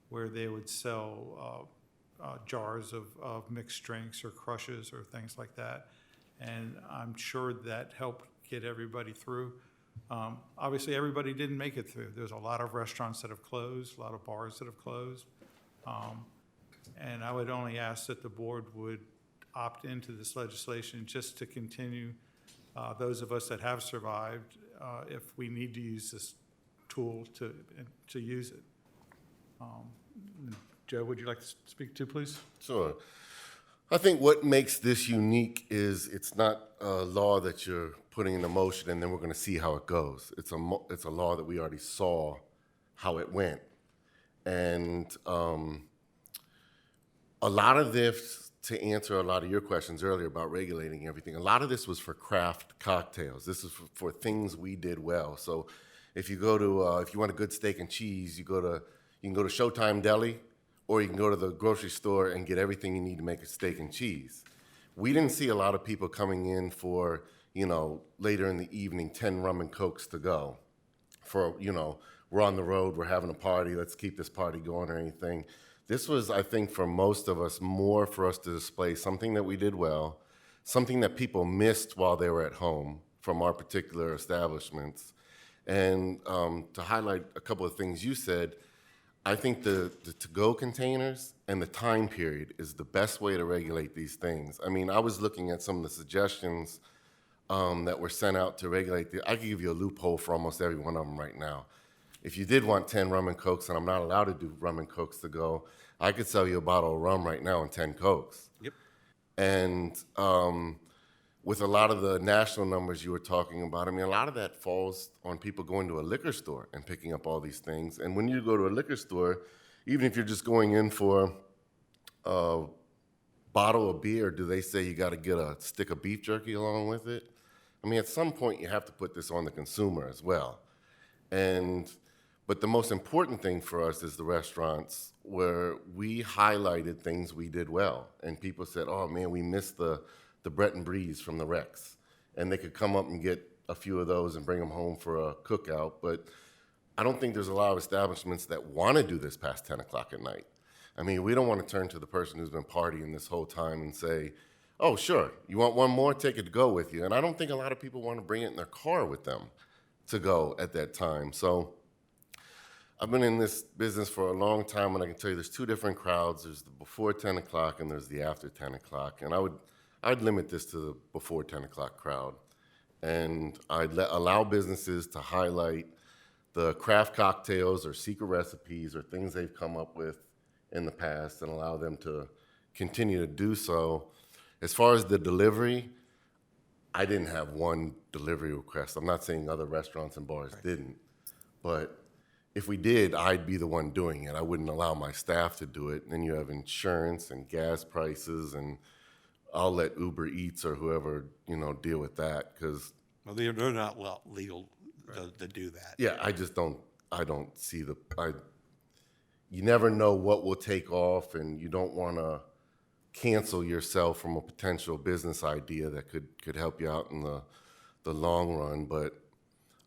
where they would sell jars of mixed drinks or crushes or things like that. And I'm sure that helped get everybody through. Obviously, everybody didn't make it through. There's a lot of restaurants that have closed, a lot of bars that have closed. And I would only ask that the board would opt into this legislation just to continue, those of us that have survived, if we need to use this tool to use it. Joe, would you like to speak too, please? Sure. I think what makes this unique is it's not a law that you're putting into motion and then we're going to see how it goes. It's a law that we already saw how it went. And a lot of this, to answer a lot of your questions earlier about regulating everything, a lot of this was for craft cocktails. This is for things we did well. So if you go to, if you want a good steak and cheese, you can go to Showtime Deli, or you can go to the grocery store and get everything you need to make a steak and cheese. We didn't see a lot of people coming in for, later in the evening, 10 rum and cokes to go. For, we're on the road, we're having a party, let's keep this party going or anything. This was, I think, for most of us, more for us to display something that we did well, something that people missed while they were at home from our particular establishments. And to highlight a couple of things you said, I think the to-go containers and the time period is the best way to regulate these things. I mean, I was looking at some of the suggestions that were sent out to regulate. I could give you a loophole for almost every one of them right now. If you did want 10 rum and cokes, and I'm not allowed to do rum and cokes to go, I could sell you a bottle of rum right now and 10 cokes. Yep. And with a lot of the national numbers you were talking about, I mean, a lot of that falls on people going to a liquor store and picking up all these things. And when you go to a liquor store, even if you're just going in for a bottle of beer, do they say you got to get a stick of beef jerky along with it? I mean, at some point, you have to put this on the consumer as well. But the most important thing for us is the restaurants, where we highlighted things we did well. And people said, oh, man, we missed the Brett and Breeze from the Rex. And they could come up and get a few of those and bring them home for a cookout. But I don't think there's a lot of establishments that want to do this past 10 o'clock at night. I mean, we don't want to turn to the person who's been partying this whole time and say, oh, sure, you want one more? Take it to go with you. And I don't think a lot of people want to bring it in their car with them to go at that time. So I've been in this business for a long time, and I can tell you there's two different crowds. There's the before 10 o'clock and there's the after 10 o'clock. And I'd limit this to the before 10 o'clock crowd. And I'd allow businesses to highlight the craft cocktails or secret recipes or things they've come up with in the past and allow them to continue to do so. As far as the delivery, I didn't have one delivery request. I'm not saying other restaurants and bars didn't, but if we did, I'd be the one doing it. I wouldn't allow my staff to do it. And then you have insurance and gas prices, and I'll let Uber Eats or whoever, deal with that, because Well, they're not legal to do that. yeah, I don't see you never know what will take off, and you don't want to cancel yourself from a potential business idea that could help you out in the long run. But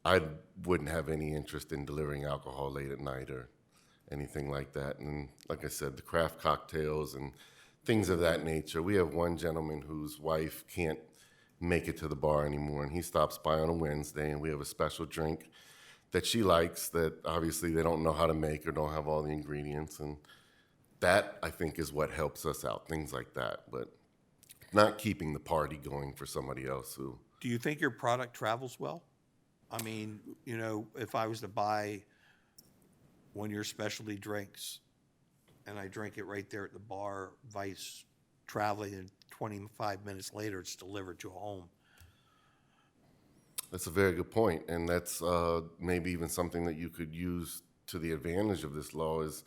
I wouldn't have any interest in delivering alcohol late at night or anything like that. And like I said, the craft cocktails and things of that nature. We have one gentleman whose wife can't make it to the bar anymore, and he stops by on a Wednesday, and we have a special drink that she likes that obviously they don't know how to make or don't have all the ingredients. And that, I think, is what helps us out, things like that. But not keeping the party going for somebody else who... Do you think your product travels well? I mean, if I was to buy one of your specialty drinks and I drink it right there at the bar, vice traveling, and 25 minutes later it's delivered to a home. That's a very good point, and that's maybe even something that you could use to the advantage of this law is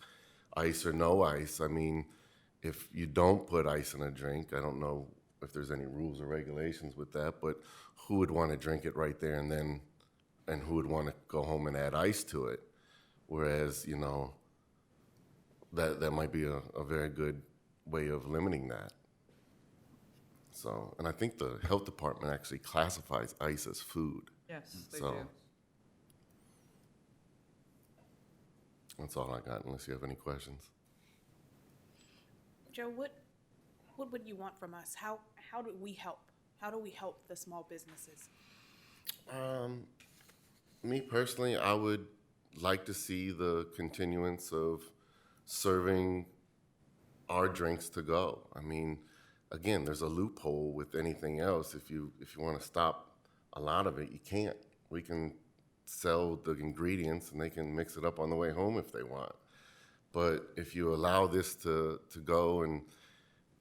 ice or no ice. I mean, if you don't put ice in a drink, I don't know if there's any rules or regulations with that, but who would want to drink it right there and then, and who would want to go home and add ice to it? Whereas, that might be a very good way of limiting that. So, and I think the health department actually classifies ice as food. Yes, they So, do. that's all I got, unless you have any questions. Joe, what would you want from us? How do we help? How do we help the small businesses? Me personally, I would like to see the continuance of serving our drinks to go. I mean, again, there's a loophole with anything else. If you want to stop a lot of it, you can't. We can sell the ingredients and they can mix it up on the way home if they want. But if you allow this to go and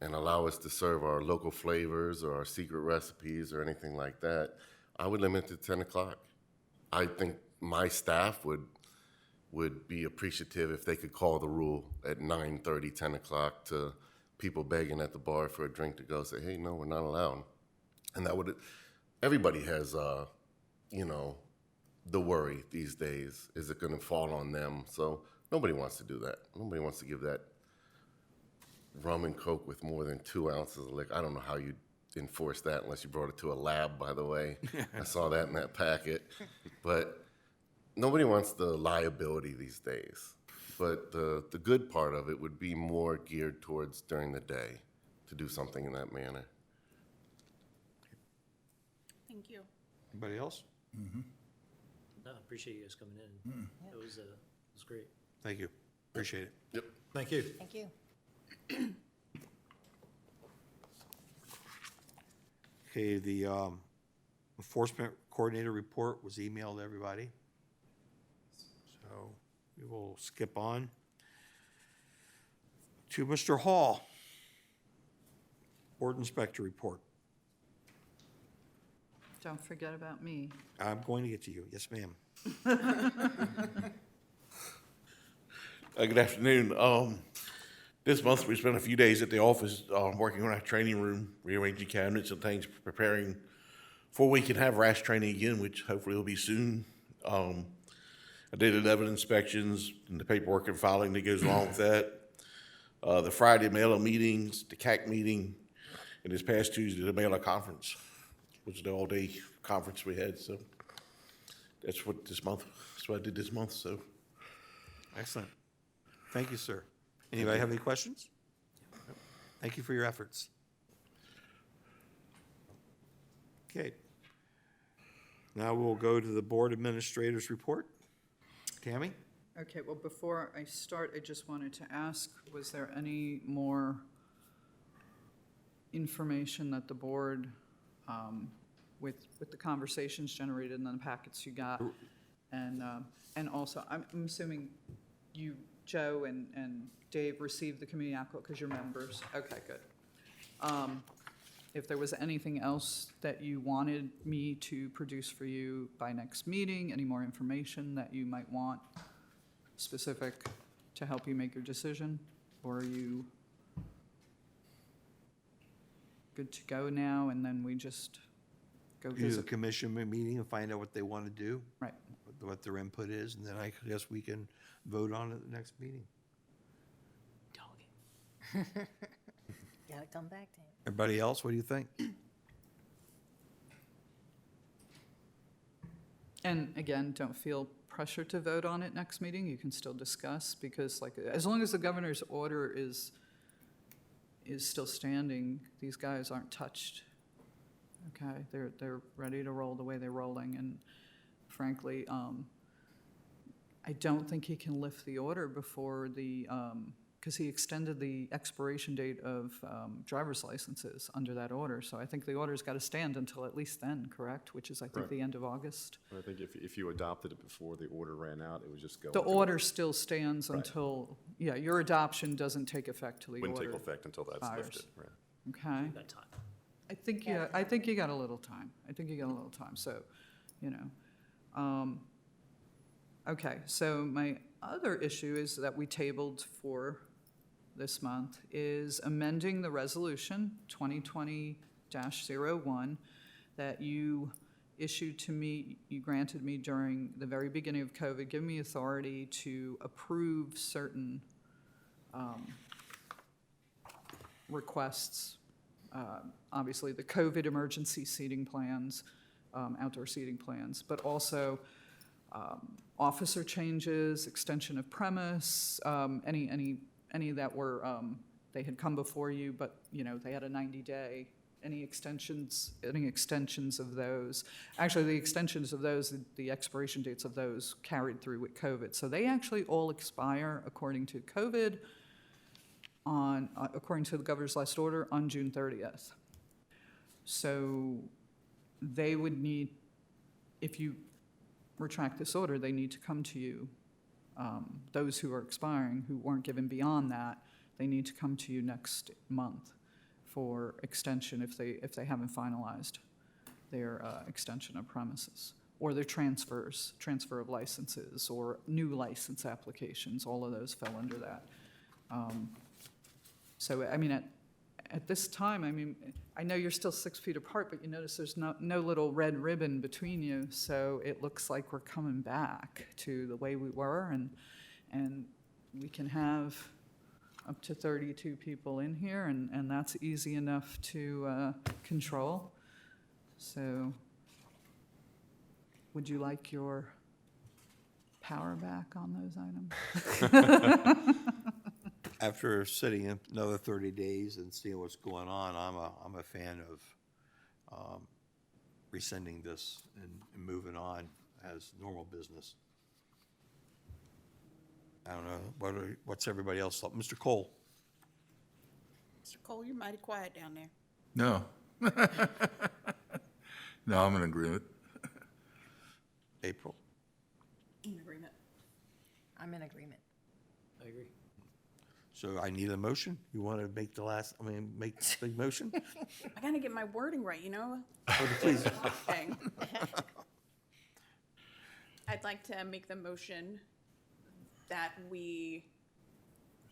and allow us to serve our local flavors or our secret recipes or anything like that, I would limit it to 10 o'clock. I think my staff would be appreciative if they could call the rule at 9:30, 10 o'clock to people begging at the bar for a drink to go, say, hey, no, we're not allowed. And that would, everybody has, you know, the worry these days, is it gonna fall on them? So nobody wants to do that. Nobody wants to give that rum and Coke with more than 2 ounces of liquor. I don't know how you enforce that unless you brought it to a lab, by the way. I saw that in that packet. But nobody wants the liability these days. But the good part of it would be more geared towards during the day to do something in that manner. Thank you. Anybody else? No, I appreciate you guys coming in. It was great. Thank you. Appreciate it. Yep. Thank you. Thank you. Okay, the enforcement coordinator report was emailed to everybody. So we will skip on to Mr. Hall. Board inspector report. Don't forget about me. I'm going to get to you. Yes, ma'am. Good afternoon. This month, we spent a few days at the office working on our training room, rearranging cabinets and things, preparing for we can have RAS training again, which hopefully will be soon. I did 11 inspections and the paperwork and filing that goes along with that. The Friday mailer meetings, the CAC meeting, and this past Tuesday, the mailer conference, which is the all-day conference we had. So that's what I did this month. So Excellent. Thank you, sir. Anybody have any questions? Thank you for your efforts. Okay. Now we'll go to the board administrator's report. Tammy? Okay, well, before I start, I just wanted to ask, was there any more information that the board, with the conversations generated in the packets you got? And also, I'm assuming you, Joe and Dave, received the community outlook because you're members? Okay, good. If there was anything else that you wanted me to produce for you by next meeting, any more information that you might want specific to help you make your decision? Or are you good to go now, and then we just go Do the visit? commission meeting and find out what they want to do, Right. what their input is, and then I guess we can vote on it at the next meeting. Gotta come back to him. Everybody else, what do you think? And again, don't feel pressure to vote on it next meeting. You can still discuss, because like, as long as the governor's order is still standing, these guys aren't touched. Okay, they're ready to roll the way they're rolling, and frankly, I don't think he can lift the order before the, because he extended the expiration date of driver's licenses under that order. So I think the order's got to stand until at least then, correct? Which is, I think, Correct. the end of August. I think if you adopted it before the order ran out, it would just go. The into- order still stands Right. until, yeah, your adoption doesn't take effect till the order Wouldn't take effect until that's expires. lifted, right? Okay? That time. I think you got a little time. So, you know. Okay, so my other issue is that we tabled for this month is amending the resolution 2020-01 that you issued to me, you granted me during the very beginning of COVID, giving me authority to approve certain requests. Obviously, the COVID emergency seating plans, outdoor seating plans, but also officer changes, extension of premise, any that were, they had come before you, but, you know, they had a 90-day, any extensions of those. Actually, the extensions of those, the expiration dates of those carried through with COVID. So they actually all expire according to COVID according to the governor's last order, on June 30th. So they would need, if you retract this order, they need to come to you. Those who are expiring, who weren't given beyond that, they need to come to you next month. for extension if they haven't finalized their extension of premises, or their transfer of licenses, or new license applications. All of those fell under that. So, I mean, at this time, I mean, I know you're still 6 feet apart, but you notice there's no little red ribbon between you, so it looks like we're coming back to the way we were, and we can have up to 32 people in here, and that's easy enough to control. So, would you like your power back on those items? After sitting another 30 days and seeing what's going on, I'm a fan of rescinding this and moving on as normal business. I don't know, what's everybody else thought? Mr. Cole? Mr. Cole, you're mighty quiet down there. No. No, I'm in agreement. April? In agreement. I'm in agreement. I agree. So I need a motion? You want to make make the motion? I gotta get my wording right, you know? Please. Thing. I'd like to make the motion that we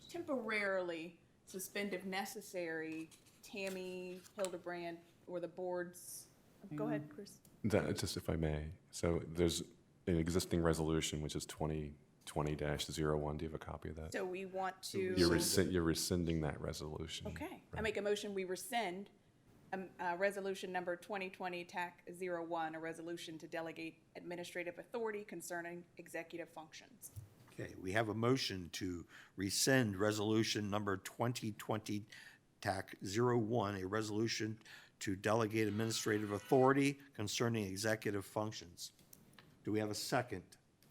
temporarily suspend, if necessary, Tammy, Hildebrand, or the boards. Go ahead, Chris. Just if I may, so there's an existing resolution, which is 2020-01. Do you have a copy of that? So we want to. You're rescinding that resolution. Okay, I make a motion, we rescind resolution number 2020-01, a resolution to delegate administrative authority concerning executive functions. Okay, we have a motion to rescind resolution number 2020-01, a resolution to delegate administrative authority concerning executive functions. Do we have a second?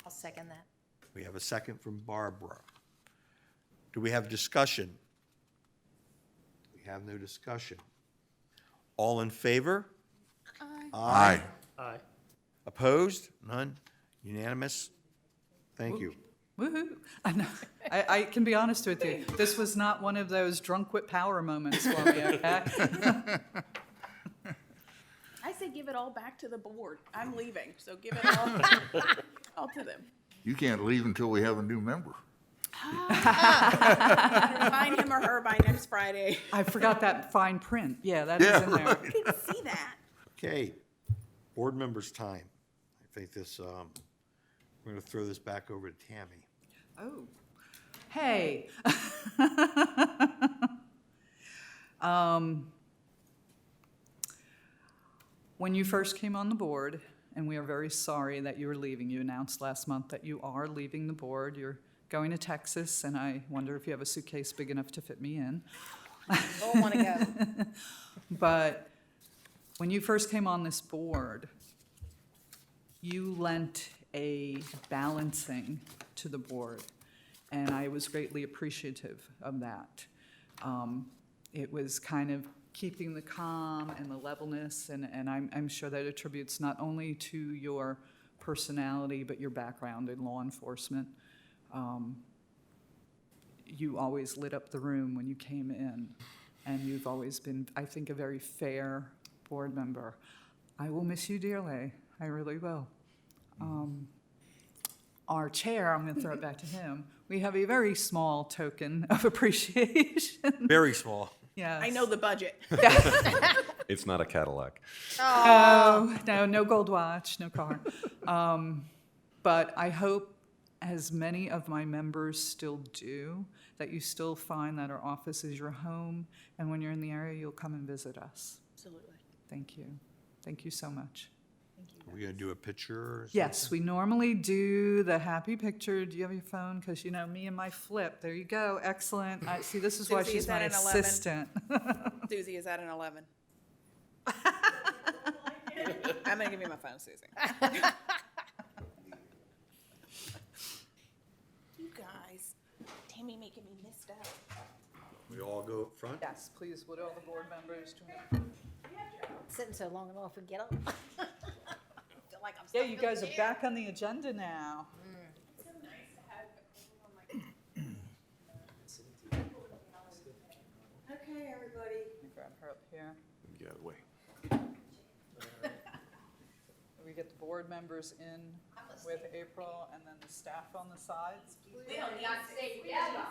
I'll second that. We have a second from Barbara. Do we have discussion? We have no discussion. All in favor? Aye. Aye. Opposed? None? Unanimous? Thank you. Woohoo. I know. I can be honest with you. This was not one of those drunk with power moments for me, okay? I say give it all back to the board. I'm leaving, so give it all to them. You can't leave until we have a new member. Find him or her by next Friday. I forgot that fine print. Yeah, that is in there. I didn't see that. Okay, board members' time. I think this, we're going to throw this back over to Tammy. Oh, hey. When you first came on the board, and we are very sorry that you are leaving, you announced last month that you are leaving the board. You're going to Texas, and I wonder if you have a suitcase big enough to fit me in. Don't want to go. But when you first came on this board, you lent a balancing to the board, and I was greatly appreciative of that. It was kind of keeping the calm and the levelness, and I'm sure that attributes not only to your personality, but your background in law enforcement. You always lit up the room when you came in, and you've always been, I think, a very fair board member. I will miss you dearly. I really will. Our chair, I'm going to throw it back to him. We have a very small token of appreciation. Very small. Yes. I know the budget. It's not a Cadillac. Oh, no gold watch, no car. But I hope, as many of my members still do, that you still find that our office is your home, and when you're in the area, you'll come and visit us. Absolutely. Thank you. Thank you so much. Are we going to do a picture or something? Yes, we normally do the happy picture. Do you have your phone? Because, you know, me and my flip. There you go. Excellent. See, this is why Susie, she's is my that an 11? assistant. Susie, is that an 11? I'm going to give you my phone, Susie. You guys, Tammy making me missed out. We all go up front? Yes, please, would all the board members join? Sitting so long, I don't forget them. Feel like I'm Yeah, stuck you in the guys are chair. back on the agenda now. Okay, everybody. Grab her. here. Get out of the way. We get the board members in with April and then the staff on the sides. We don't need to stay together.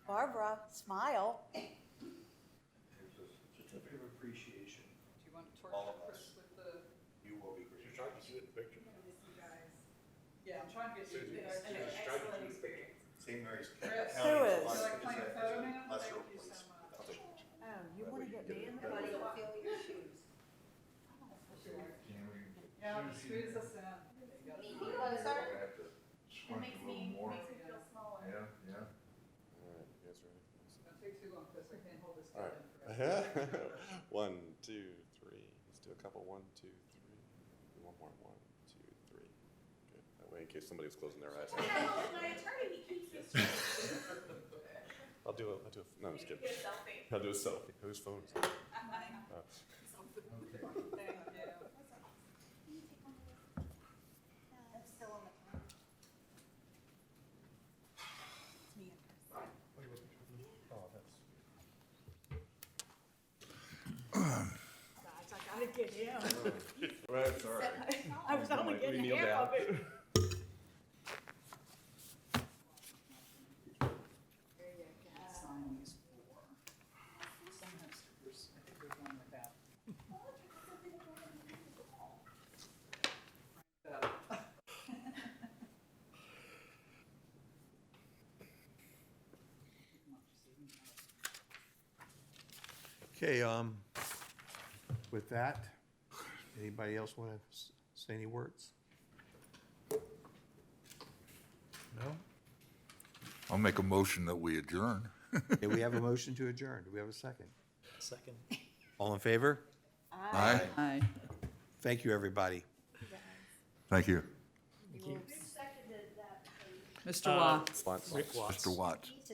Barbara, smile. Certificate of appreciation. Do you want to torture Chris with the? You will be. You're trying to see the picture. Yeah, I'm trying to get you. Excellent experience. St. Mary's. Chris. Who is? Would you like playing a photo man? Thank you so much. Oh, you want to get me in? Everybody will feel your shoes. Yeah, squeeze us in. Be closer. It makes me feel smaller. Yeah, yeah. All right, you guys ready? Don't take too long, Chris. I can't hold this. All down forever. right. 1, 2, 3. Let's do a couple. 1, 2, 3. One more. 1, 2, 3. Good. That way, in case somebody was closing their eyes. My attorney, he keeps his. I'll do a. No, I'm just kidding. I'll do a selfie. Whose phone is it? Oh. Thank you. That's still on the phone. Guys, I gotta get him. Right, sorry. I was only We getting kneel half down. of it. Sign these four. Some have stickers. I think there's one with that. Okay, with that, anybody else want to say any words? No? I'll make a motion that we adjourn. Okay, we have a motion to adjourn. Do we have a second? Second. All in favor? Aye. Aye. Thank you, everybody. Thank you. Who seconded that? Mr. Watt. Watts. Rick Watts. Mr. Watts. He's